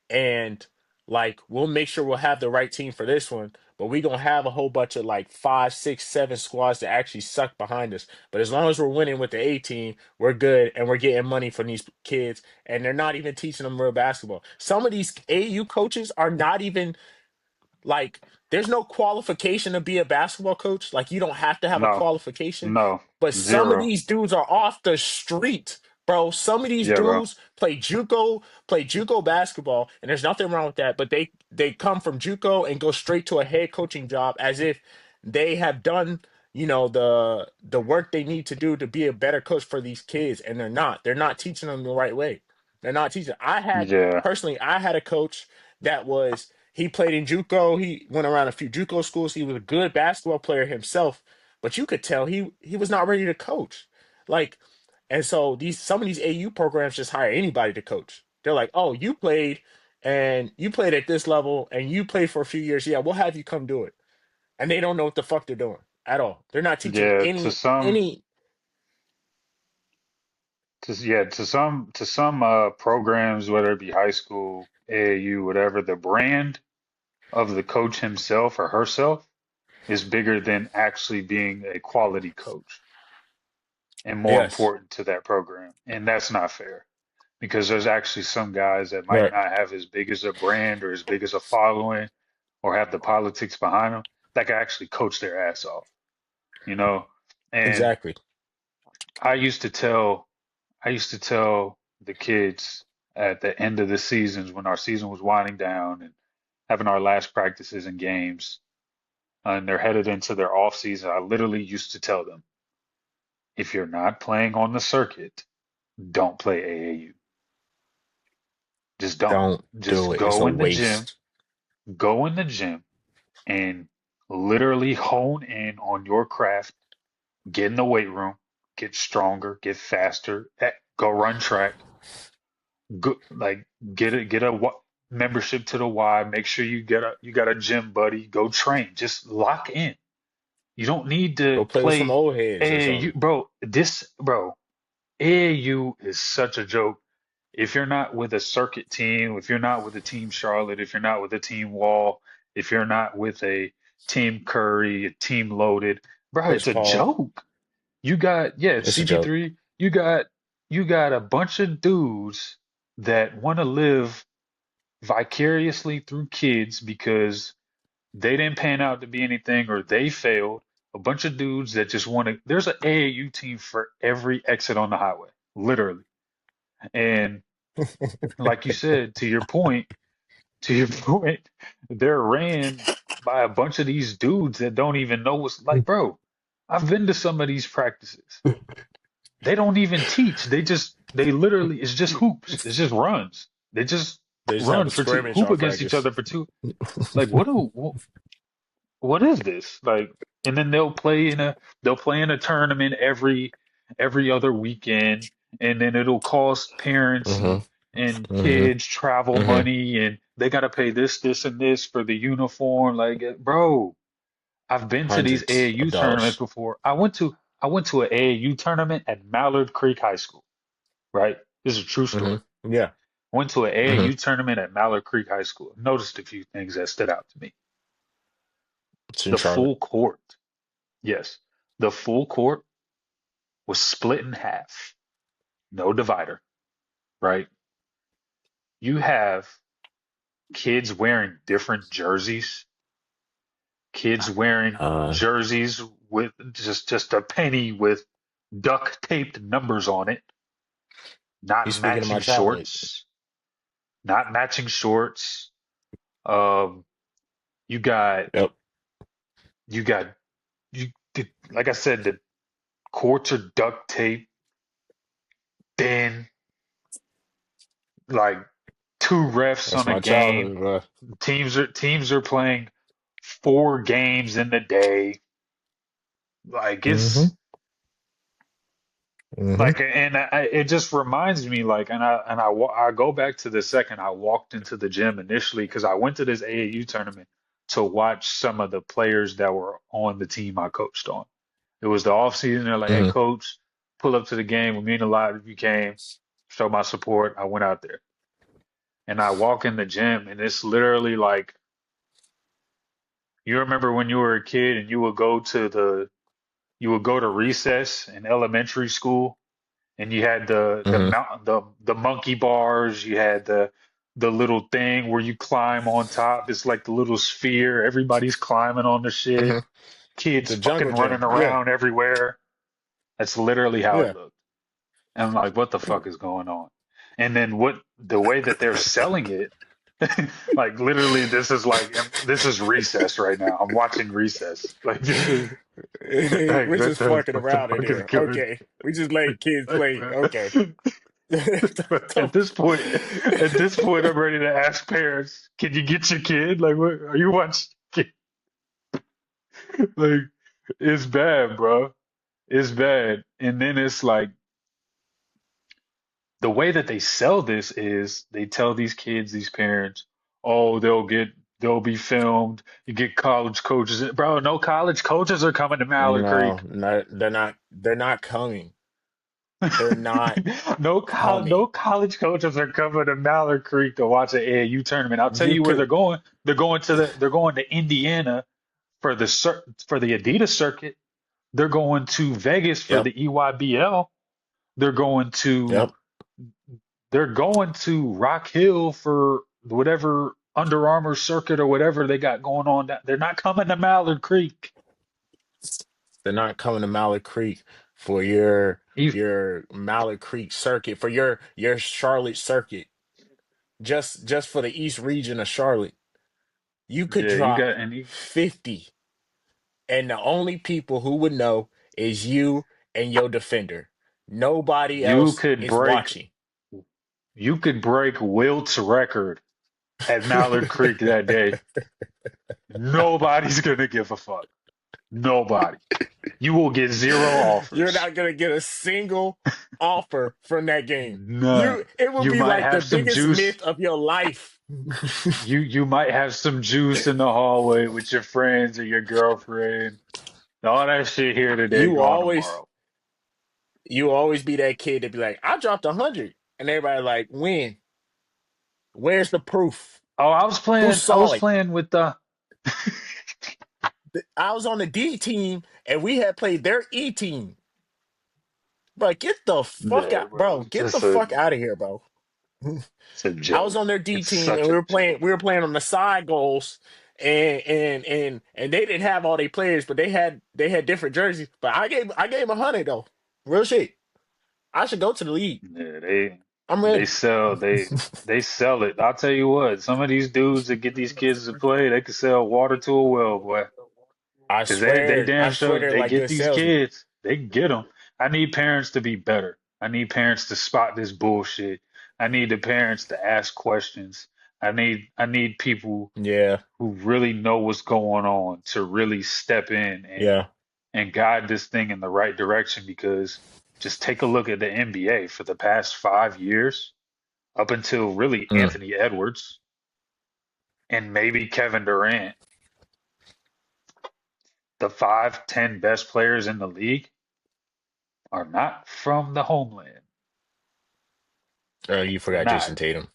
and like we'll make sure we'll have the right team for this one, but we gonna have a whole bunch of like 5, 6, 7 squads that actually suck behind us. But as long as we're winning with the A team, we're good and we're getting money from these kids, and they're not even teaching them real basketball. Some of these AU coaches are not even like, there's no qualification to be a basketball coach. Like, you don't have to have a No, qualification. no, But some of zero. these dudes are off the street, bro. Some of these Yeah, bro. dudes play JUCO basketball, and there's nothing wrong with that. But they come from JUCO and go straight to a head coaching job as if they have done, the work they need to do to be a better coach for these kids, and they're not. They're not teaching them the right way. They're not teaching. Yeah, I had a coach that was he played in JUCO. He went around a few JUCO schools. He was a good basketball player himself, but you could tell he was not ready to coach. Like, and so some of these AU programs just hire anybody to coach. They're like, "Oh, you played at this level and you played for a few years. Yeah, we'll have you come do it." And they don't know what the fuck they're doing at all. They're not teaching yeah. any. To some programs, whether it be high school, AAU, whatever, the brand. of the coach himself or herself is bigger than actually being a quality coach and more Yes. important to that program. And that's not fair because there's actually some guys that might Right. not have as big as a brand or as big as a following or have the politics behind them that can actually coach their ass off, you know? And Exactly. I used to tell I used to tell the kids at the end of the seasons when our season was winding down and having our last practices and games, and they're headed into their off season, I literally used to tell them, if you're not playing on the circuit, don't play AAU. Just don't. Don't do Just it. It's a gym, waste. go in the gym and literally hone in on your craft, get in the weight room, get stronger, get faster, go run track, go, like get a membership to the Y, make sure you got a gym buddy, go train, just lock in. You don't need to Go play with some play old heads or AAU, something. bro. AAU is such a joke. If you're not with a circuit team, if you're not with a team Charlotte, if you're not with a team Wall, if you're not with a team Curry, a team Loaded, bro, Chris it's a Paul. joke. You got, yeah, It's a joke. CP3, you got a bunch of dudes that want to live vicariously through kids because they didn't pan out to be anything or they failed. A bunch of dudes that just want to, there's an AAU team for every exit on the highway, literally. And like you said, to your point, they're ran by a bunch of these dudes that don't even know what's like, bro. I've been to some of these practices. They don't even teach. They literally, it's just hoops. It's just runs. They just They just have run a for two, scrimmage hoop on against each practice. other for two. Like, what is this? Like, and then they'll play in a tournament every other weekend, and then it'll cost parents Mm-hmm. and Mm-hmm. kids travel Mm-hmm. money, and they got to pay this, and this for the uniform. Like, bro, I've been to these Hundreds of AAU tournaments dollars. before. I went to an AAU tournament at Mallard Creek High School, right? This is a true story. Mm-hmm. Yeah. Went to an Mm-hmm. AAU tournament at Mallard Creek High School. Noticed a few things that stood out to me. It's in The Charlotte. full court, yes, the full court was split in half, no divider, right? You have kids wearing different jerseys, kids wearing Uh, jerseys with just a penny with duct taped numbers on it, you not speaking of my matching childhood. shorts, not matching shorts. Um, you got Yep. you got you like I said, the courts are duct tape, thin, like two refs That's on a my game. childhood, bro. Teams are playing 4 games in the day. Like Mm-hmm. it's Mm-hmm. like, and it just reminds me, like, I go back to the second I walked into the gym initially because I went to this AAU tournament to watch some of the players that were on the team I coached on. It was the off season. They're like, "Hey, Mm-hmm. coach, pull up to the game. We mean a lot if you came. Show my support." I went out there and I walk in the gym, and it's literally like you remember when you were a kid and you would go to recess in elementary school and you had Mm-hmm. the monkey bars, you had the little thing where you climb on top. It's like the little sphere. Everybody's climbing on the shit. Mm-hmm. Kids The jungle fucking running gym. Yeah. around everywhere. That's literally how it Yeah. looked. And I'm like, what the fuck is going on? And then the way that they're selling it, like literally, this is recess right now. I'm watching recess. Like this is like We're just fucking what the around in fuck is here. going Okay. We just letting kids like, play. Okay. man. But at this point, I'm ready to ask parents, can you get your kid? Like, what are you watching? Like, it's bad, bro. It's bad. And then it's like the way that they sell this is they tell these kids, these parents, oh, they'll be filmed. You get college coaches. Bro, no college coaches are coming to Mallard No, Creek. they're not. They're not coming. They're not No coming. college coaches are coming to Mallard Creek to watch an AAU tournament. I'll tell You you where could, they're going. They're going to Indiana for for the Adidas circuit. They're going to Vegas for yep, the EYBL. They're going to yep. they're going to Rock Hill for whatever Under Armour circuit or whatever they got going on. They're not coming to Mallard Creek. They're not coming to Mallard Creek for You, your Mallard Creek circuit, for your Charlotte circuit, just for the East region of Charlotte. You could yeah, you drop got and 50, and the only people who would know is you and your defender. Nobody you else could is break watching. you could break Wilt's record at Mallard Creek that day. Nobody's gonna give a fuck. Nobody. You will get zero You're offers. not gonna get a single offer from that game. None. It will You be might like the have some biggest juice. myth of your life. You might have some juice in the hallway with your friends or your girlfriend. All that shit here today, You will gone always tomorrow. you will always be that kid that be like, I dropped 100. And everybody like, when? Where's the proof? Oh, Who I saw was it? playing with the I was on the D team and we had played their E team. Bro, get the fuck yeah, out, bro. bro. Get the fuck out of here, bro. It's a I was joke. on their D It's team and such a joke. we were playing on the side goals, and they didn't have all their players, but they had different jerseys. But I gave 100 though. Real shit. I should go to the league. Yeah, I'm they ready. sell they sell it. I'll tell you what, some of these dudes that get these kids to play, they could sell water to a well, boy. Because they damn I swear sure they're they like get good these salesmen. kids. They can get them. I need parents to be better. I need parents to spot this bullshit. I need the parents to ask questions. I need people Yeah, who really know what's going on to really step in yeah. and guide this thing in the right direction because just take a look at the NBA for the past 5 years, up until really Mm. Anthony Edwards and maybe Kevin Durant, the 5, 10 best players in the league are not from the homeland. You They're forgot not. Jason Tatum.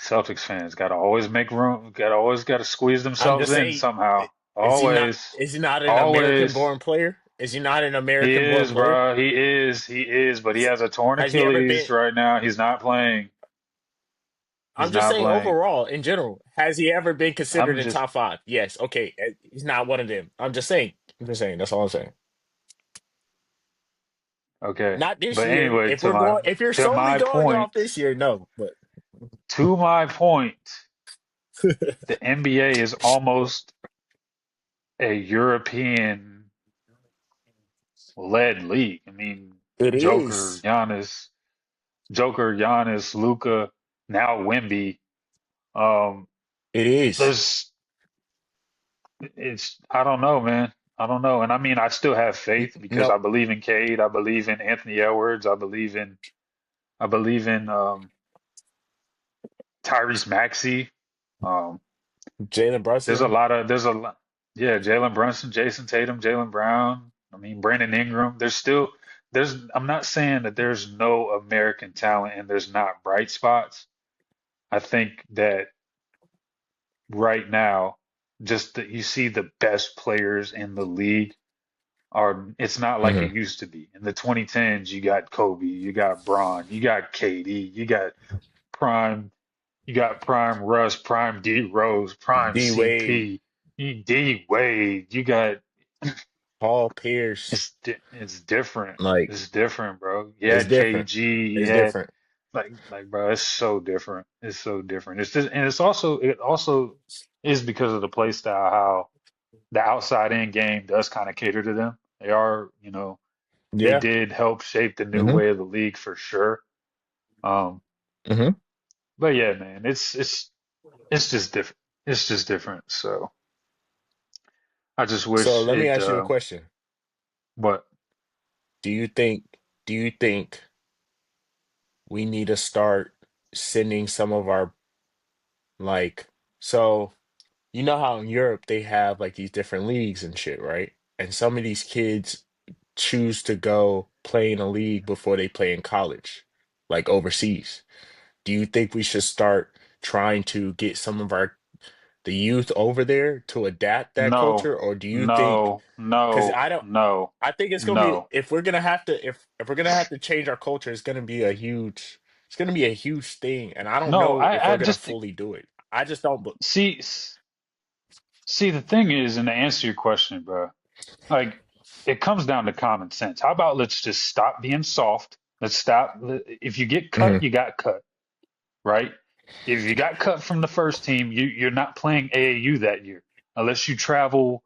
Celtics fans gotta always make room, gotta squeeze I'm themselves just in saying, somehow. Always, is he not an American always. born player? Is he not an He American born is, player? bro. He is, but he has a torn Has he ever been? Achilles right now. He's not playing. He's I'm just not saying playing. overall, in general, has he ever been considered I'm in just top five? Yes. Okay. He's not one of them. I'm just saying. I'm just saying. That's all I'm saying. okay. Not this But year. anyway, If you're to solely my going off point, this year, no. But to my point, the NBA is almost a European led league. I mean, it Joker, is. Giannis, Luca, now Wemby. Um, It is. there's it's I don't know, man. I don't know. And I mean, I still have faith because No. I believe in Cade. I believe in Anthony Edwards. I believe in Tyrese Maxey. Um, Jalen Brunson. there's a lot. Yeah, Jalen Brunson, Jason Tatum, Jalen Brown. I mean, Brandon Ingram. I'm not saying that there's no American talent and there's not bright spots. I think that right now, just that you see the best players in the league are, it's not like it Hmm. used to be. In the 2010s, you got Kobe, you got Bron, you got KD, prime, you got prime Russ, prime D Rose, prime D Wade, CP, D Wade. You got Paul Pierce. it's different. Like It's different, bro. You it's had different. KG, you It's had different. bro, it's so different. It's so different. It's just, and it also is because of the play style, how the outside in game does kind of cater to them. They are, they Yeah. did help shape the new Hmm. way of the league for sure. Um, Hmm. but yeah, man, it's just different. It's just different. So I just So wish let me it. ask you a question. But Do you think do you think we need to start sending some of our like so you know how in Europe they have like these different leagues and shit, right? And some of these kids choose to go play in a league before they play in college, like overseas? Do you think we should start trying to get some of our the youth over there to adapt that No, culture, or do you think no, because no, I don't no, I think it's gonna be no, if we're gonna have to if we're gonna have to change our culture, it's gonna be a huge thing, and I don't no. know if I we're gonna just fully do it. I just don't. see, see, the thing is, and to answer your question, bro, like it comes down to common sense. How about let's just stop being soft? Let's stop. If you get cut, Mhm. you got cut, right? If you got cut from the first team, you're not playing AAU that year unless you travel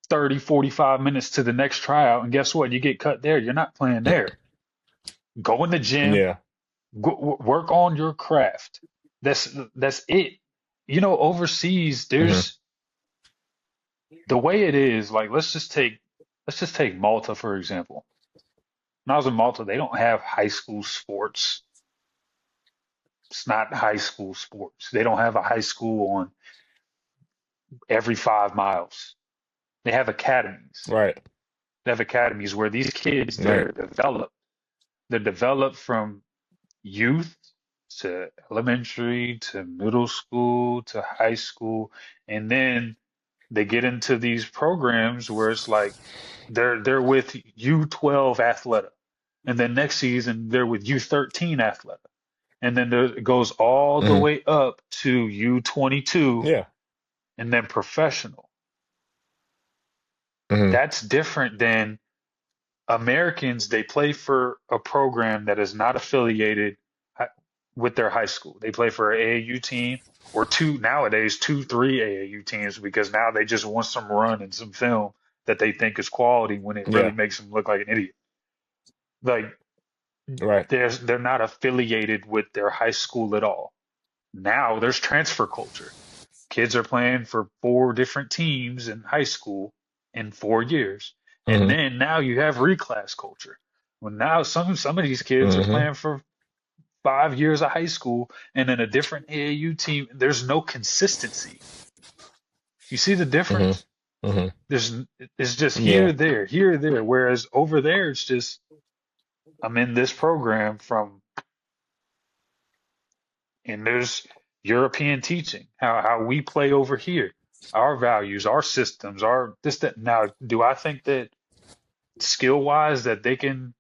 30, 45 minutes to the next tryout. And guess what? You get cut there. You're not playing there. Go in the gym, Yeah. work on your craft. That's it. You know, overseas, Hmm. there's the way it is. Like, let's just take Malta for example. When I was in Malta, they don't have high school sports. It's not high school sports. They don't have a high school on every 5 miles. They have academies. Right. They have academies where these kids Right. they're developed from youth to elementary to middle school to high school, and then they get into these programs where it's like they're with U12 Athleta, and then next season they're with U13 Athleta, and then it goes all the Hmm. way up to U22 Yeah. and then professional. Hmm. That's different than Americans. They play for a program that is not affiliated hi- with their high school. They play for an AAU team or two nowadays, two, three AAU teams because now they just want some run and some film that they think is quality when it really Yeah. makes them look like an idiot. Like Right. they're not affiliated with their high school at all. Now there's transfer culture. Kids are playing for four different teams in high school in 4 years. And Hmm. then now you have reclass culture. Well, now some of these kids are Hmm. playing for 5 years of high school and then a different AAU team. There's no consistency. You see the Hmm. difference? Hmm. There's it's just Yeah. here, there. Whereas over there, it's just I'm in this program from, and there's European teaching, how we play over here, our values, our systems, our this that. Now, do I think that skill wise that they can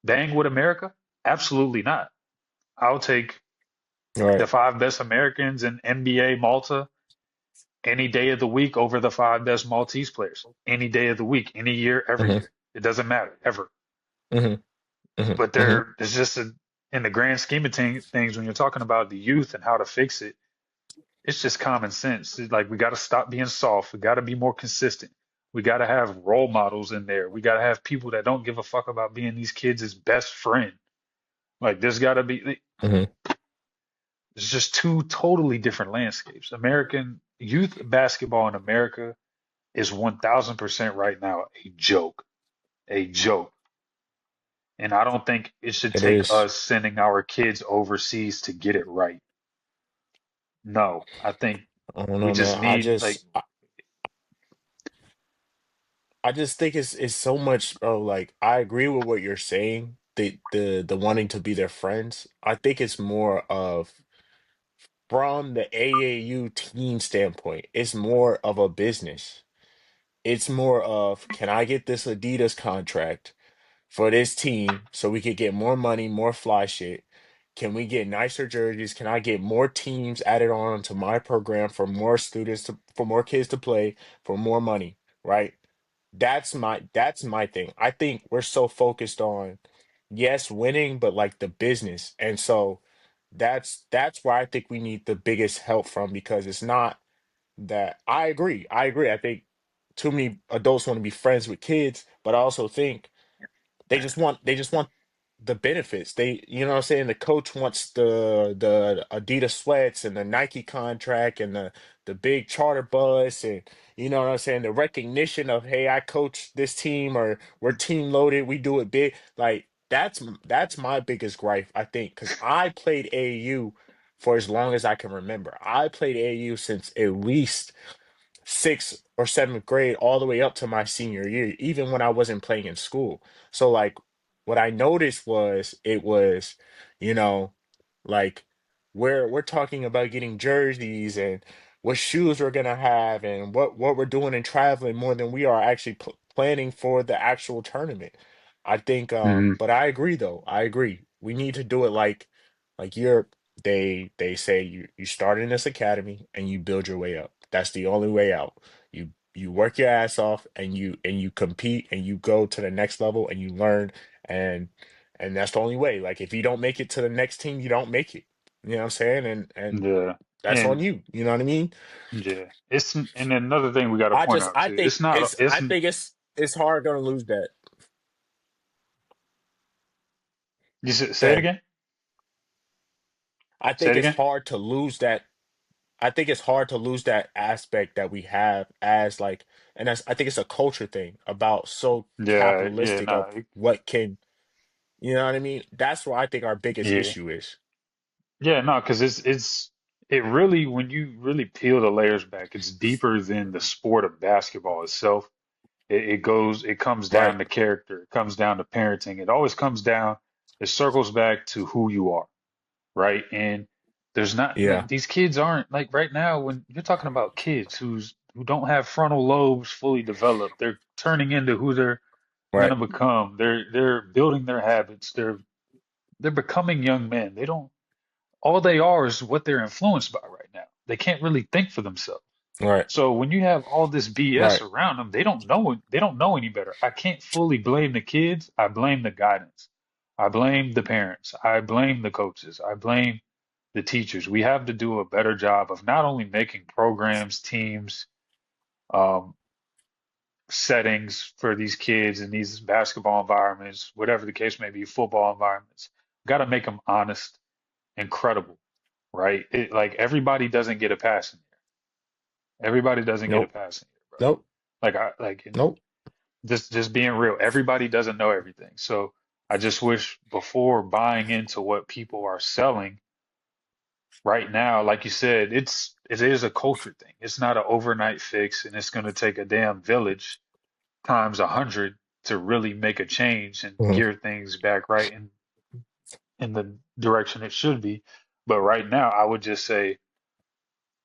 bang with America? Absolutely not. I'll take the Right. five best Americans in NBA Malta any day of the week over the five best Maltese players any day of the week, any year, every Hmm. year. It doesn't matter ever. Hmm. Hmm. But Hmm. there's just in the grand scheme of things, when you're talking about the youth and how to fix it, it's just common sense. It's like we got to stop being soft. We got to be more consistent. We got to have role models in there. We got to have people that don't give a fuck about being these kids' best friend. Like there's got to be. Hmm. It's just two totally different landscapes. American youth basketball in America is 1000% right now a joke. And I don't think it should It take is. us sending our kids overseas to get it right. No, I think I don't we know, just man. need like I just think it's so much of like I agree with what you're saying. The wanting to be their friends. I think it's more of from the AAU team standpoint, it's more of a business. It's more of can I get this Adidas contract for this team so we could get more money, more fly shit? Can we get nicer jerseys? Can I get more teams added on to my program for more students for more kids to play for more money, right? That's my thing. I think we're so focused on yes, winning, but like the business. And so that's where I think we need the biggest help from because it's not that I agree. I agree. I think too many adults want to be friends with kids, but I also think they just want the benefits. They you know what I'm saying? The coach wants the Adidas sweats and the Nike contract and the big charter bus and you know what I'm saying? The recognition of hey, I coach this team or we're team loaded, we do it big. Like that's my biggest gripe, I think, because I played AAU for as long as I can remember. I played AAU since at least sixth or seventh grade all the way up to my senior year, even when I wasn't playing in school. So like what I noticed was it was, you know, like we're talking about getting jerseys and what shoes we're gonna have and what we're doing and traveling more than we are actually planning for the actual tournament. I think Hmm. but I agree though. I agree. We need to do it like Europe. They say you start in this academy and you build your way up. That's the only way out. You work your ass off and you compete and you go to the next level and you learn and and that's the only way. Like if you don't make it to the next team, you don't make it. You know what I'm saying? And Yeah. that's on And you. You know what I mean? yeah, and another thing we got to point out I too. think It's not. It's it's hard gonna lose that. say it That again. I Say think it it's again. hard to lose that. I think it's hard to lose that aspect that we have as like, and that's I think it's a culture thing about so Yeah. Yeah. capitalistic of No. what can, you know what I mean? That's where I think our biggest Yeah. issue is. Yeah. No. Because it really, when you really peel the layers back, it's deeper than the sport of basketball itself. It comes Right. down to character. It comes down to parenting. It always comes down. It circles back to who you are, right? And there's not Yeah. like these kids aren't like right now when you're talking about kids who don't have frontal lobes fully developed. They're turning into who they're Right. gonna become. They're building their habits. They're becoming young men. They don't all they are is what they're influenced by right now. They can't really think for themselves. Right. So when you have all this BS Right. around them, they don't know any better. I can't fully blame the kids. I blame the guidance. I blame the parents. I blame the coaches. I blame the teachers. We have to do a better job of not only making programs, teams, um, settings for these kids in these basketball environments, whatever the case may be, football environments. Got to make them honest and credible, right? Like everybody doesn't get a pass in here. Everybody doesn't get a Nope. pass in here, bro. Nope. And Nope. just being real. Everybody doesn't know everything. So I just wish before buying into what people are selling right now, like you said, it is a culture thing. It's not an overnight fix, and it's going to take a damn village times 100 to really make a change and Mhm. gear things back right in the direction it should be. But right now, I would just say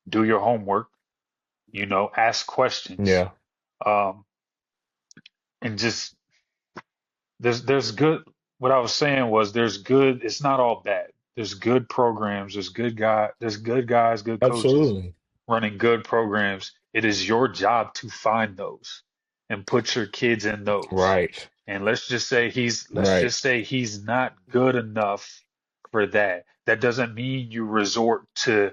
do your homework, ask questions, Yeah. um, and just there's good what I was saying was there's good it's not all bad. There's good programs, there's good guys, good coaches Absolutely. running good programs. It is your job to find those and put your kids in those. Right. And let's Right. just say he's not good enough for that. That doesn't mean you resort to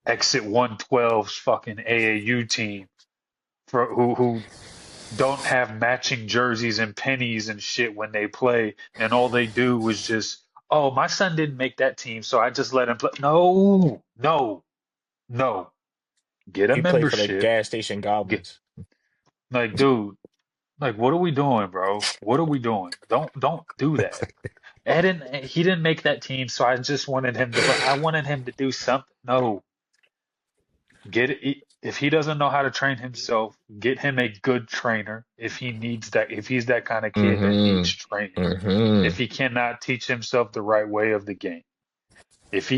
exit 112's fucking AAU team for who don't have matching jerseys and pennies and shit when they play, and all they do was just, oh, my son didn't make that team, so I just let him play. No, no, no. Get a He played for the membership. gas station Get goblins. like, dude, like, what are we doing, bro? What are we doing? Don't do that. He didn't make that team, so I just wanted him to play. I wanted him to do something. No, get it. If he doesn't know how to train himself, get him a good trainer. If he needs that, if he's that kind of kid that needs Mm-hmm. training, if Mm-hmm. he cannot teach himself the right way of the game, if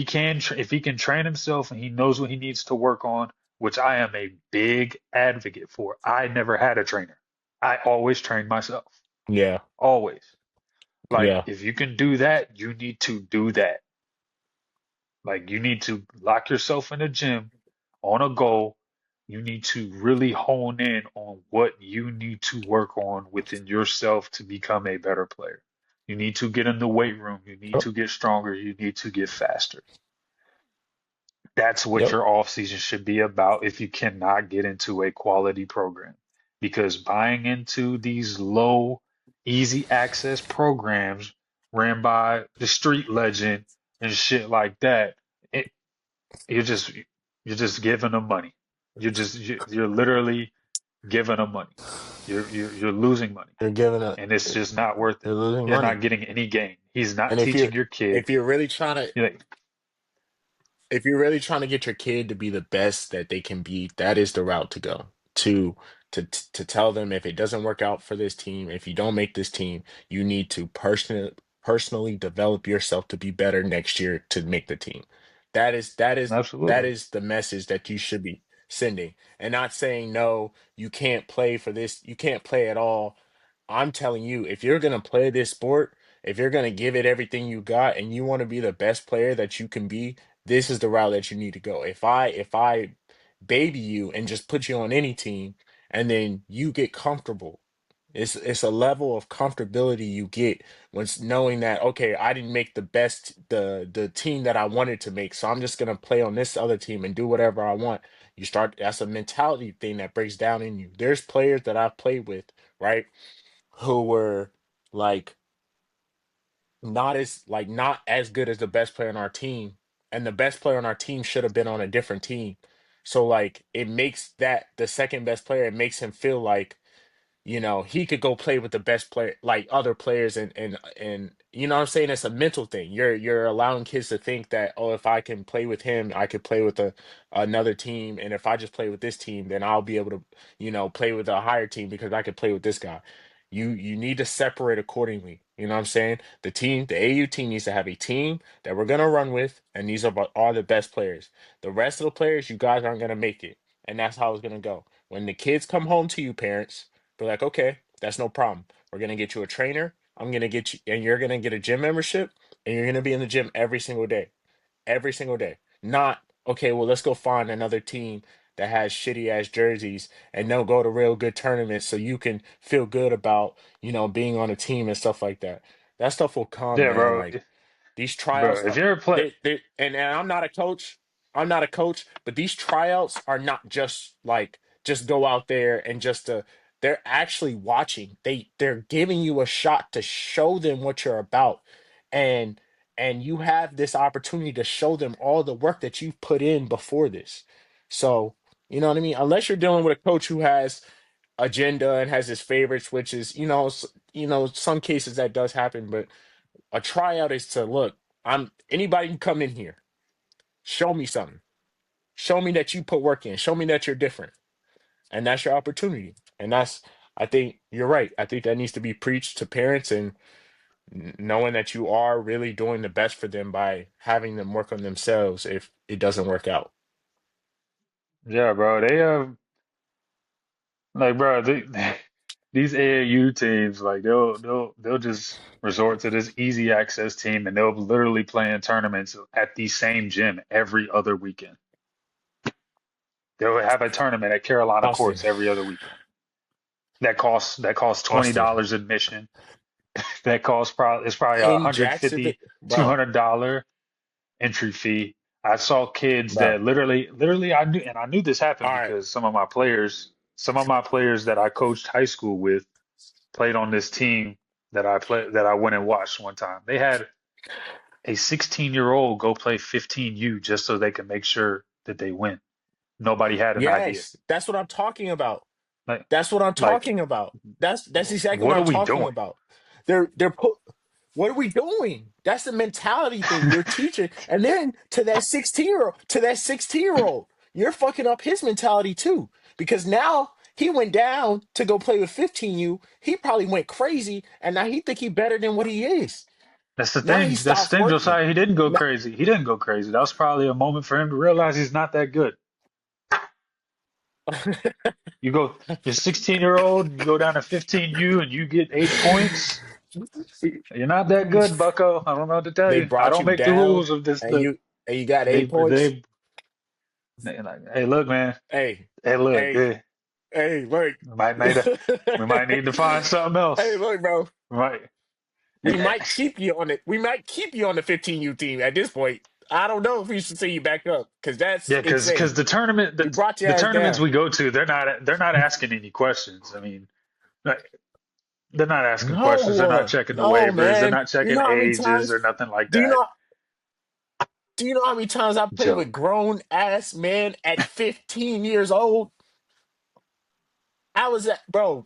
he can train himself and he knows what he needs to work on, which I am a big advocate for. I never had a trainer. I always trained myself. Yeah. Always. Like Yeah. if you can do that, you need to do that. Like you need to lock yourself in a gym on a goal. You need to really hone in on what you need to work on within yourself to become a better player. You need to get in the weight room. You need Yep. to get stronger. You need to get faster. That's what Yep. your off season should be about if you cannot get into a quality program. Because buying into these low, easy access programs ran by the street legend and shit like that, it, you're just you're just giving them money. You're literally giving them money. You're losing money, You're giving a and it's just not worth it. you're losing You're not money. getting any gain. He's not And teaching your kid. if you're really trying to You're like, if you're really trying to get your kid to be the best that they can be, that is the route to go. to to tell them if it doesn't work out for this team, if you don't make this team, you need to personally develop yourself to be better next year to make the team. That Absolutely. is the message that you should be sending, and not saying no, you can't play for this, you can't play at all. I'm telling you, if you're gonna play this sport, if you're gonna give it everything you got, and you want to be the best player that you can be, this is the route that you need to go. If I baby you and just put you on any team, and then you get comfortable, it's a level of comfortability you get when knowing that, okay, I didn't make the team that I wanted to make, so I'm just gonna play on this other team and do whatever I want. You start, that's a mentality thing that breaks down in you. There's players that I've played with, right, who were like not as good as the best player on our team, and the best player on our team should have been on a different team. So like it makes that the second best player, it makes him feel like, he could go play with the best player, like other players, and you know what I'm saying? It's a mental thing. You're allowing kids to think that, oh, if I can play with him, I could play with another team, and if I just play with this team, then I'll be able to, play with a higher team because I could play with this guy. You need to separate accordingly. You know what I'm saying? The AU team needs to have a team that we're gonna run with, and these are all the best players. The rest of the players, you guys aren't gonna make it, and that's how it's gonna go. When the kids come home to you, parents, they're like, okay, that's no problem. We're gonna get you a trainer. I'm gonna get you, and you're gonna get a gym membership, and you're gonna be in the gym every single day. Not, okay, well, let's go find another team that has shitty ass jerseys and they'll go to real good tournaments so you can feel good about, being on a team and stuff like that. That stuff will come, Yeah, man. bro. Like these Bro, tryouts if are you're a play, and I'm not a coach. I'm not a coach, but these tryouts are not just like just go out there and just they're actually watching. They're giving you a shot to show them what you're about. And you have this opportunity to show them all the work that you've put in before this. So, you know what I mean? Unless you're dealing with a coach who has agenda and has his favorites, which is, some cases that does happen, but a tryout is to look, anybody can come in here. Show me something. Show me that you put work in. Show me that you're different. And that's your opportunity. And I think you're right. I think that needs to be preached to parents, and knowing that you are really doing the best for them by having them work on themselves if it doesn't work out. yeah, bro. They like, bro, these AAU teams, like they'll just resort to this easy access team, and they'll literally play in tournaments at the same gym every other weekend. They'll have a tournament at Carolina Austin, Courts every other weekend. That costs Austin. $20 admission. That costs probably it's probably a In hundred Jacksonville, fifty, two bro, hundred dollar entry fee. I saw kids bro. that literally I knew this happened All right. because some of my players that I coached high school with played on this team that I went and watched one time. They had a 16-year-old go play 15U just so they can make sure that they win. Nobody had an idea. Yes, that's what I'm talking about. Like That's what I'm like talking about. That's exactly what what I'm are we talking doing? about. They're put. What are we doing? That's the mentality thing you're teaching. And then to that 16-year old, you're fucking up his mentality too. Because now he went down to go play with 15U. He probably went crazy, and now he think he better than what he is. That's the Now he thing. That's stops the thing, working. Josiah. He didn't go Now- crazy. He didn't go crazy. That was probably a moment for him to realize he's not that good. You're 16-year-old, you go down to 15U and you get 8 points. You're not that good, Bucko. I don't know what to tell they you. I brought don't you make the down, rules of this. and you got They 8 points. they like, hey, look, man. Hey, Hey, look. hey, hey, look. We might need to we might need to find something Hey, else. look, bro. We might. We might keep you on it. We might keep you on the 15U team at this point. I don't know if we should see you back up because that's Yeah, because insane. the tournament We brought your the ass tournaments down. we go to, they're not asking any questions. I mean, like, they're not asking questions. They're not checking the No, waivers. They're man. not You checking know how many ages or times? nothing like Do you that. know? Do you know how many times I played with Joke. grown ass men at 15 years old? I was at, bro.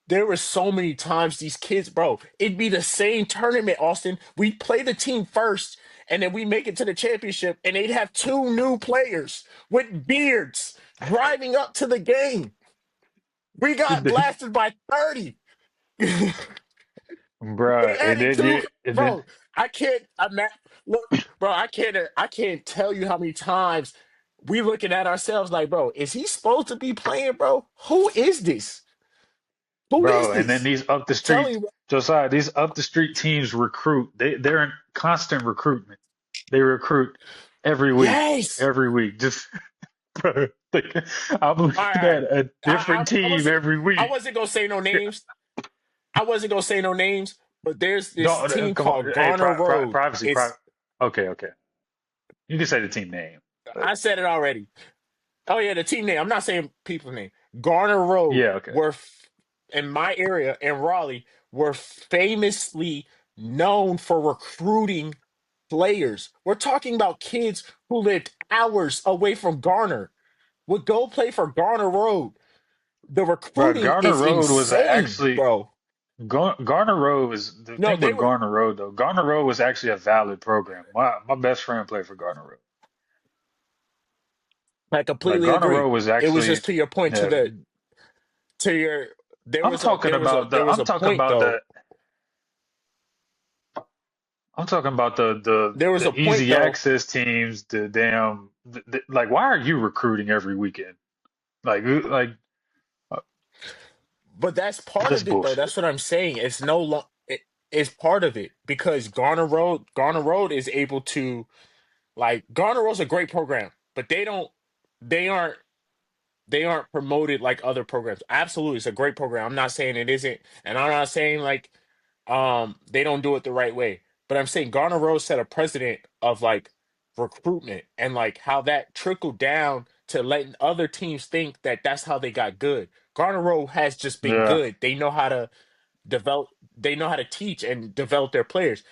There were so many times these kids, bro. It'd be the same tournament, Austin. We'd play the team first, and then we make it to the championship, and they'd have two new players with beards driving up to the game. We got blasted by 30. We Bruh, and added then two, you and then bro. I can't. Look, bro. I can't. I can't tell you how many times we looking at ourselves like, bro, is he supposed to be playing, bro? Who is this? Who is bro, and then this? these up the I'm telling street you, Josiah, these up the street teams recruit. They're in constant recruitment. They recruit every week, yes. every week. Just bro, like, I'm All right, looking all right. at a different I team wasn't. every I week. wasn't gonna say no names. I wasn't gonna say no names. But there's this Don't team come called on. Hey, Garner Road. privacy. It's. Okay, okay. You can say the team name, but I said it already. Oh yeah, the team name. I'm not saying people name. Garner Road yeah, okay, were in my area in Raleigh were famously known for recruiting players. We're talking about kids who lived hours away from Garner would go play for Garner Road. The bro. recruiting Garner is Road was insane, actually bro. Garner Road was the No, thing they with were. Garner Road though. Garner Road was actually a valid program. My best friend played for Garner Road. I Like completely Garner agree. Road was It was actually, just to your point to yeah. the to your there I'm was a talking there was a about there the. was a point though. I'm talking about There was a the point easy though, access teams. The damn like. Why are you recruiting every weekend? Like but that's part that's of it though. bullshit. That's what I'm saying. It's no long it's part of it because Garner Road is able to like Garner Road's a great program, but they aren't they aren't promoted like other programs. Absolutely, it's a great program. I'm not saying it isn't, and I'm not saying like they don't do it the right way. But I'm saying Garner Rose set a precedent of like recruitment and like how that trickled down to letting other teams think that that's how they got good. Garner Rose has just been Yeah, good. They know how to develop. They know how to teach and develop their players.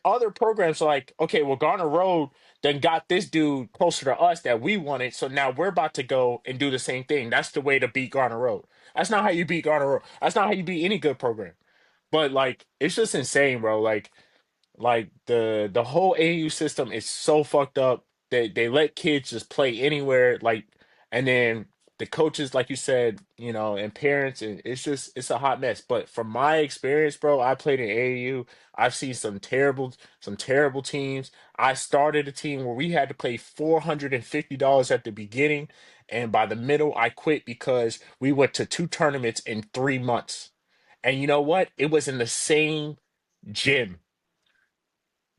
Other programs are like, okay, well, Garner Road then got this dude closer to us that we wanted, so now we're about to go and do the same thing. That's the way to beat Garner Road. That's not how you beat Garner Road. That's not how you beat any good program. But like, it's just insane, bro. Like the whole AU system is so fucked up that they let kids just play anywhere. Like, and then the coaches, like you said, and parents, and it's a hot mess. But from my experience, bro, I played in AAU. I've seen some terrible teams. I started a team where we had to pay $450 at the beginning, and by the middle, I quit because we went to two tournaments in 3 months. And you know what? It was in the same gym.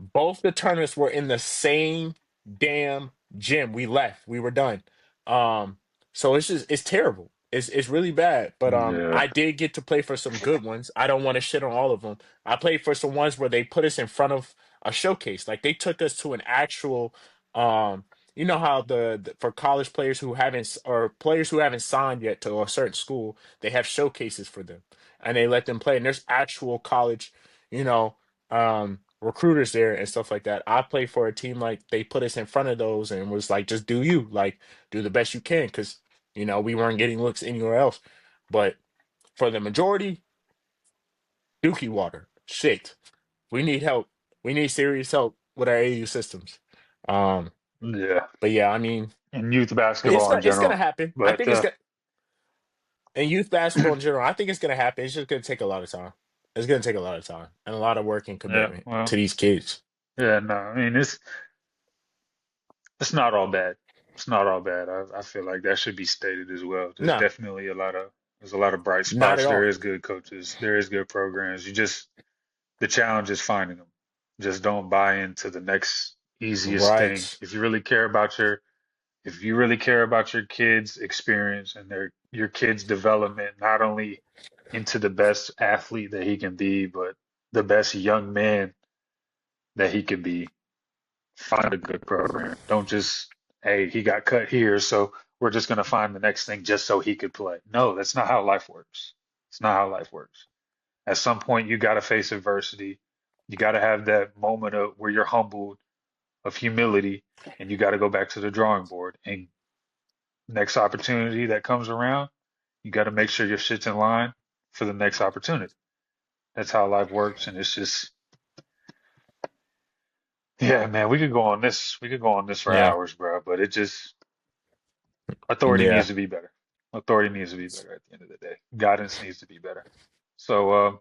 Both the tournaments were in the same damn gym. We left. We were done. Um, so it's terrible. It's really bad. But yeah, I did get to play for some good ones. I don't want to shit on all of them. I played for some ones where they put us in front of a showcase. Like they took us to an actual you know how for college players who haven't or players who haven't signed yet to a certain school, they have showcases for them and they let them play. And there's actual college, you know, recruiters there and stuff like that. I played for a team like they put us in front of those and was like, just do you, like do the best you can because we weren't getting looks anywhere else. But for the majority, Dookie water. Shit. We need help. We need serious help with our AU systems. Um, yeah. but yeah, I mean, And youth it's basketball in gonna it's gonna general. happen. I But think it's gonna and youth basketball in general, I think it's gonna happen. It's just gonna take a lot of time. It's gonna take a lot of time and a lot of work and yeah, commitment well, to these kids. yeah. No, I mean it's not all bad. It's not all bad. I feel like that should be stated as well. No, There's a lot of bright not spots. at There all. is good coaches. There is good programs. The challenge is finding them. Just don't buy into the next easiest thing. Right. If you really care about your kids' experience and your kids' development, not only into the best athlete that he can be, but the best young man that he can be, find a good program. Don't just, hey, he got cut here, so we're just gonna find the next thing just so he could play. No, that's not how life works. It's not how life works. At some point, you got to face adversity. You got to have that moment of where you're humbled, of humility, and you got to go back to the drawing board. And next opportunity that comes around, you got to make sure your shit's in line for the next opportunity. That's how life works, and it's just, yeah, man, we could go on this. We could go on this for Yeah. hours, bro. But it just authority needs Yeah. to be better. Authority needs to be better at the end of the day. Guidance needs to be better. So,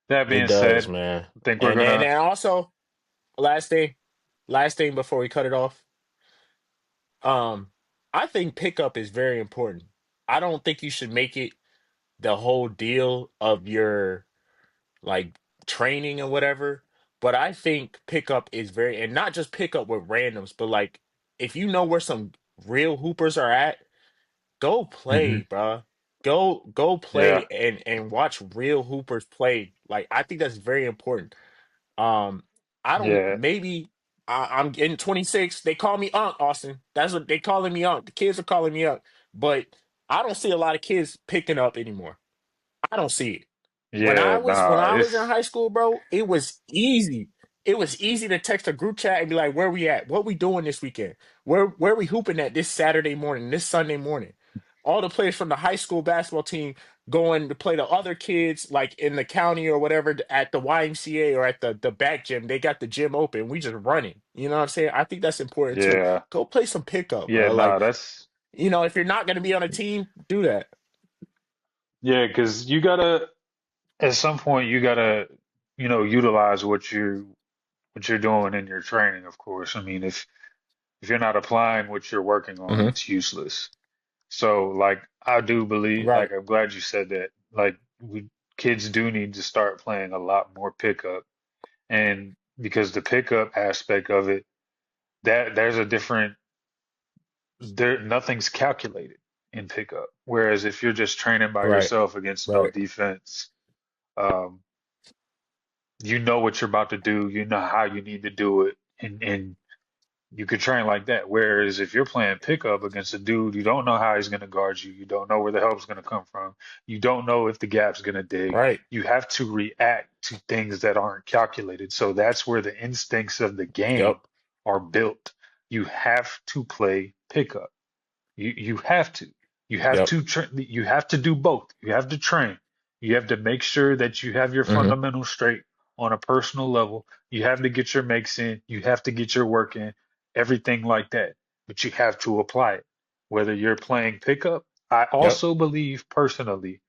that It being does, said, man. I think we're And gonna. then also last thing, last thing before we cut it off. Um, I think pickup is very important. I don't think you should make it the whole deal of your like training or whatever. But I think pickup is very, and not just pickup with randoms, but like if you know where some real hoopers are at, go play, Mhm. bruh. Go play Yeah, and watch real hoopers play. Like I think that's very important. Um, I don't yeah, maybe I'm getting 26. They call me Unc, Austin. That's what they calling me Unc. The kids are calling me Unc, but I don't see a lot of kids picking up anymore. I don't see it. yeah. When Nah, I was in it's high school, bro, it was easy. It was easy to text a group chat and be like, "Where we at? What we doing this weekend? Where we hooping at this Saturday morning, this Sunday morning?" All the players from the high school basketball team going to play the other kids like in the county or whatever at the YMCA or at the back gym. They got the gym open. We just running. You know what I'm saying? I think that's important too. yeah, Go play some pickup, yeah. bro. Like, Nah, that's if you're not going to be on a team, do that. yeah. Because you gotta at some point you gotta utilize what you're doing in your training. Of course, I mean if you're not applying what you're working on, Hmm. it's useless. So like I do believe, like Right. I'm glad you said that. Like we kids do need to start playing a lot more pickup, and because the pickup aspect of it, that there's a different there nothing's calculated in pickup. Whereas if you're just training by Right. yourself against no Right. defense, um, you know what you're about to do, you know how you need to do it, and you could train like that. Whereas if you're playing pickup against a dude, you don't know how he's going to guard you. You don't know where the help's going to come from. You don't know if the gap's going to dig. Right. You have to react to things that aren't calculated. So that's where the instincts of the game Yep. are built. You have to play pickup. You have to. Yep. You have to do both. You have to train. You have to make sure that you have your Hmm. fundamentals straight on a personal level. You have to get your makes in. You have to get your work in, everything like that. But you have to apply it. Whether you're playing pickup, I Yep. also believe personally,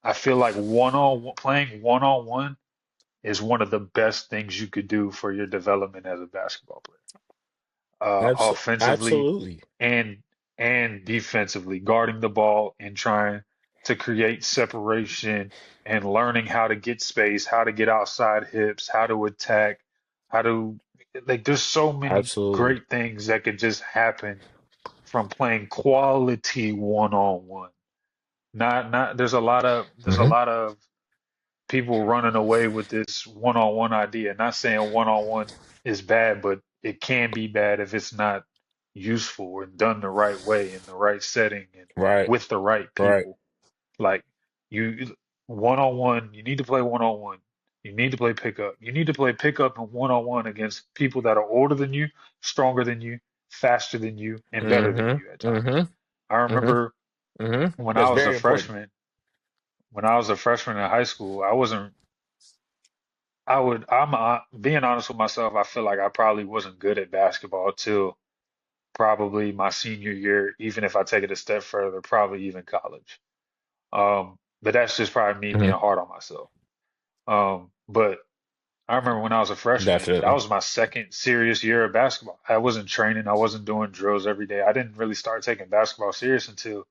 I feel like playing one on one is one of the best things you could do for your development as a basketball player, offensively Absolutely. and defensively, guarding the ball and trying to create separation and learning how to get space, how to get outside hips, how to attack, how to like there's so many Absolutely. great things that could just happen from playing quality one on one. Not there's a Hmm. lot of people running away with this one-on-one idea. Not saying one-on-one is bad, but it can be bad if it's not useful and done the right way in the right setting and Right. with the right Right. people. Like you one-on-one, you need to play one-on-one. You need to play pickup. You need to play pickup and one-on-one against people that are older than you, stronger than you, faster than you, and better than Hmm. you at times. Hmm. I Hmm. remember Hmm. when I That's was a very important. freshman, in high school, I wasn't I'm being honest with myself. I feel like I probably wasn't good at basketball till probably my senior year, even if I take it a step further, probably even college. But that's just probably me being Hmm. hard on myself. But I remember when I was a freshman, that Definitely. was my second serious year of basketball. I wasn't training, I wasn't doing drills every day. I didn't really start taking basketball serious until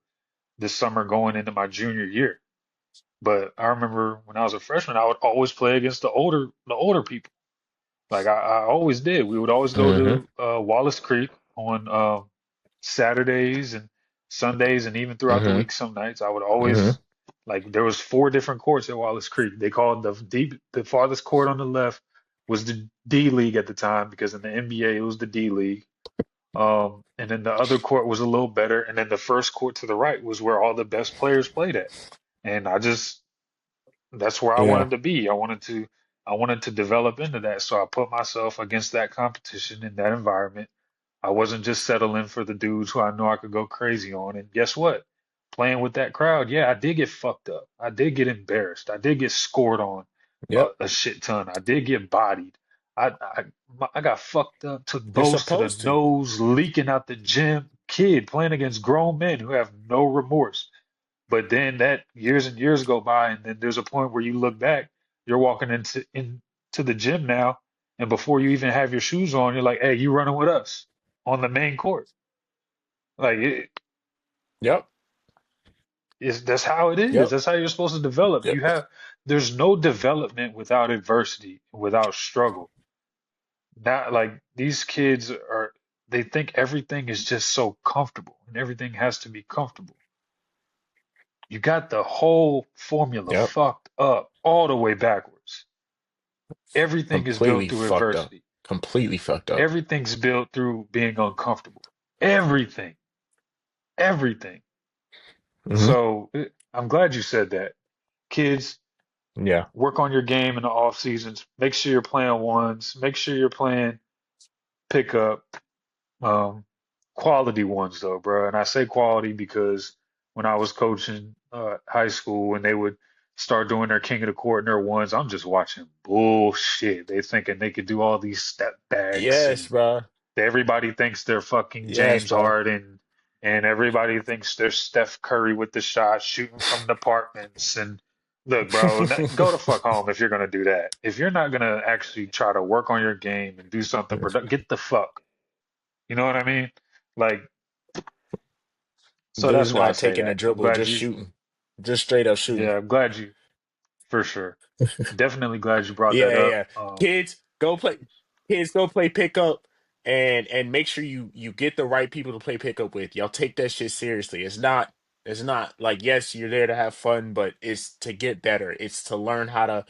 this summer going into my junior year. But I remember when I was a freshman, I would always play against the older people. Like I always did. We would always go Hmm. to Wallace Creek on Saturdays and Sundays, and even throughout the Hmm. week. Some nights I would Hmm. always like there was four different courts at Wallace Creek. They called the farthest court on the left was the D League at the time because in the NBA it was the D League. And then the other court was a little better, and then the first court to the right was where all the best players played at. And I just that's where I Yeah. wanted to be. I wanted to develop into that. So I put myself against that competition in that environment. I wasn't just settling for the dudes who I know I could go crazy on. And guess what? Playing with that crowd, yeah, I did get fucked up. I did get embarrassed. I did get scored on Yep. a shit ton. I did get bodied. I got fucked up, took You're blows to the supposed to. nose, leaking out the gym. kid playing against grown men who have no remorse. But then that years and years go by, and then there's a point where you look back, you're walking into the gym now, and before you even have your shoes on, you're like, "Hey, you running with us on the main court?" Like Yep. that's how it is. Yep. That's how you're supposed to develop. Yep. There's no development without adversity, without struggle. Not like these kids are, they think everything is just so comfortable and everything has to be comfortable. You got the whole formula Yep. fucked up all the way backwards. Everything is built Completely through fucked up. adversity. Completely fucked up. Everything's built through being uncomfortable. Everything. Everything. Hmm. So I'm glad you said that. Kids, Yeah. work on your game in the off seasons. Make sure you're playing ones. Make sure you're playing pickup. Um, Quality ones though, bro. And I say quality because when I was coaching high school and they would start doing their king of the court and their ones, I'm just watching bullshit. They thinking they could do all these step backs Yes, and bro. everybody thinks they're fucking Yes, James bro. Harden and everybody thinks they're Steph Curry with the shot shooting from the apartments and look, bro, go the fuck home if you're gonna do that. If you're not gonna actually try to work on your game and do something productive, get the fuck. You know what I mean? Like, so Dude's that's why I not say taking a that. I'm dribble, glad just you, shooting. Just straight up shooting. yeah, I'm glad you, for sure. Definitely glad you brought Yeah, that yeah, up. yeah. Kids, go play. Kids, go play pickup, and make sure you get the right people to play pickup with. Y'all take that shit seriously. It's not like yes, you're there to have fun, but it's to get better. It's to learn how to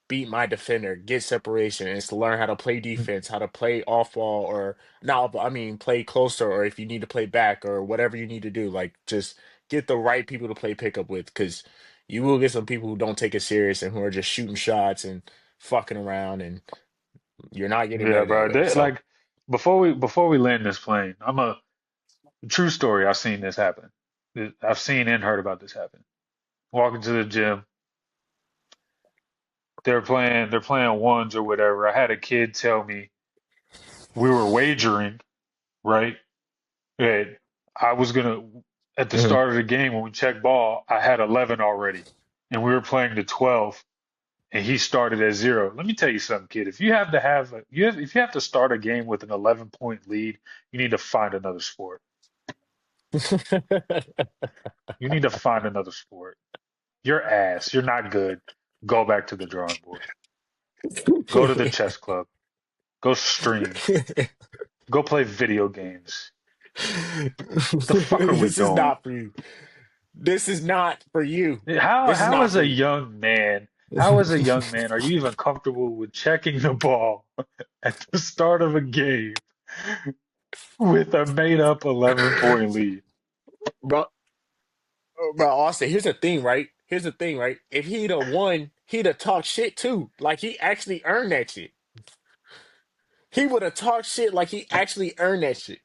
beat my defender, get separation. It's to learn how to play defense, how to play off ball or not. I mean, play closer, or if you need to play back, or whatever you need to do. Like just get the right people to play pickup with, because you will get some people who don't take it serious and who are just shooting shots and fucking around, and you're not getting Yeah, better that bro. way. So, Like, before we land this plane, I'm a true story. I've seen this happen. I've seen and heard about this happen. Walking to the gym, they're playing ones or whatever. I had a kid tell me we were wagering, right? That I was gonna at the mhm. start of the game when we checked ball, I had 11 already, and we were playing to 12, and he started at zero. Let me tell you something, kid. If you have to have a, you have if you have to start a game with an 11-point lead, you need to find another sport. You need to find another sport. You're ass. You're not good. Go back to the drawing board. Go to the chess club. Go stream. Go play video games. The fuck are we This is doing? not for you. This is not for you. How This is how not as for a you. young man, how as a young man are you even comfortable with checking the ball at the start of a game with a made up 11-point lead? Bro, bro, Austin, here's the thing, right? Here's the thing, right? If he'd have won, he'd have talked shit too. Like he actually earned that shit. He would have talked shit like he actually earned that shit.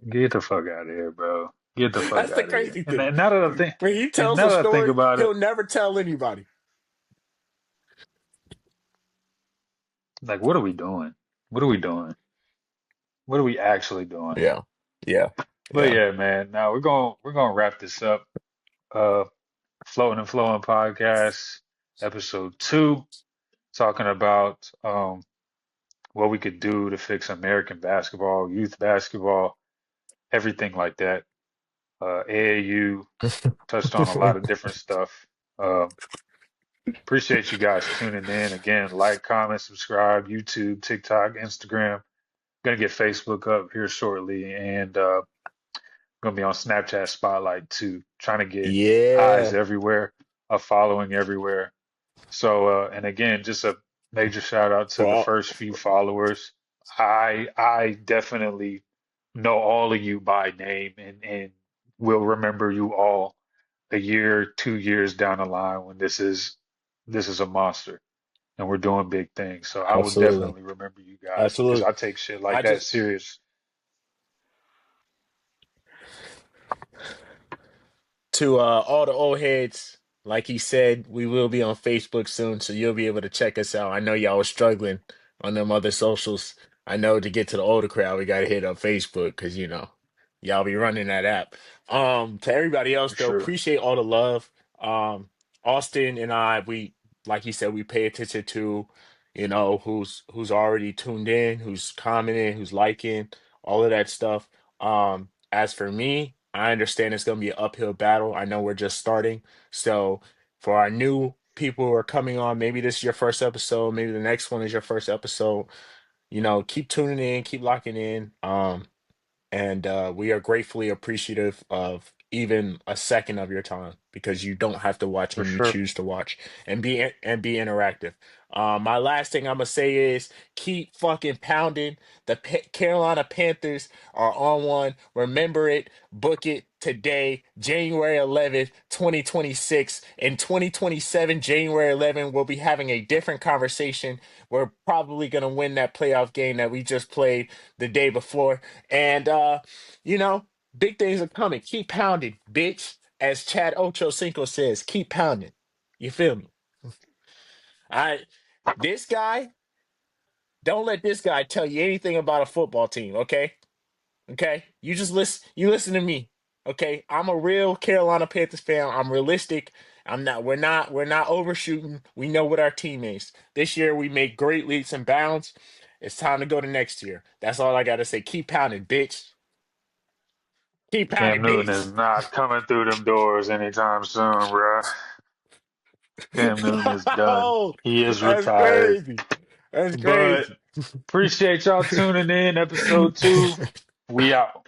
Get the fuck out of here, bro. Get the fuck That's the out of here. crazy And, thing. and now that I think When he and tells now a that I think story, about it, he'll never tell anybody. like what are we doing? What are we doing? What are we actually doing? Yeah. Yeah. But Yeah. yeah, man. Now we're gonna wrap this up. Uh, Floating and Flowing podcast, episode 2, talking about what we could do to fix American basketball, youth basketball, everything like that. AAU touched on a lot of different stuff. Um, Appreciate you guys tuning in. Again, like, comment, subscribe, YouTube, TikTok, Instagram. Gonna get Facebook up here shortly, and gonna be on Snapchat Spotlight too. Trying to get eyes Yeah. everywhere, a following everywhere. So, and again, just a major shout out to the Well, first few followers. I definitely know all of you by name, and will remember you all a year, 2 years down the line when this is a monster and we're doing big things. So I will absolutely. definitely remember you guys because Absolutely. I take shit like I that just serious. to all the old heads, like he said, we will be on Facebook soon, so you'll be able to check us out. I know y'all was struggling on them other socials. I know to get to the older crowd, we gotta hit up Facebook because y'all be running that app. To everybody else for though, sure. appreciate all the love. Austin and I, we like you said, we pay attention to, who's already tuned in, who's commenting, who's liking, all of that stuff. As for me, I understand it's gonna be an uphill battle. I know we're just starting, so for our new people who are coming on, maybe this is your first episode, maybe the next one is your first episode. Keep tuning in, keep locking in. And we are gratefully appreciative of even a second of your time because you don't have to watch For and you sure. choose to watch and be interactive. My last thing I'm gonna say is keep fucking pounding. The Carolina Panthers are on one. Remember it. Book it today, January 11th, 2026. In 2027, January 11th, we'll be having a different conversation. We're probably gonna win that playoff game that we just played the day before. And you know, big things are coming. Keep pounding, bitch. As Chad Ochocinco says, keep pounding. You feel me? I this guy, don't let this guy tell you anything about a football team, okay? Okay? You listen to me. Okay? I'm a real Carolina Panthers fan. I'm realistic. We're not overshooting. We know what our team is. This year we make great leaps and bounds. It's time to go to next year. That's all I gotta say. Keep pounding, bitch. Keep Cam pounding, Newton is bitch. not coming through them doors anytime soon, bruh. Cam Newton is done. Oh, He is that's retired. crazy. That's But crazy. appreciate y'all tuning in. Episode 2. We out.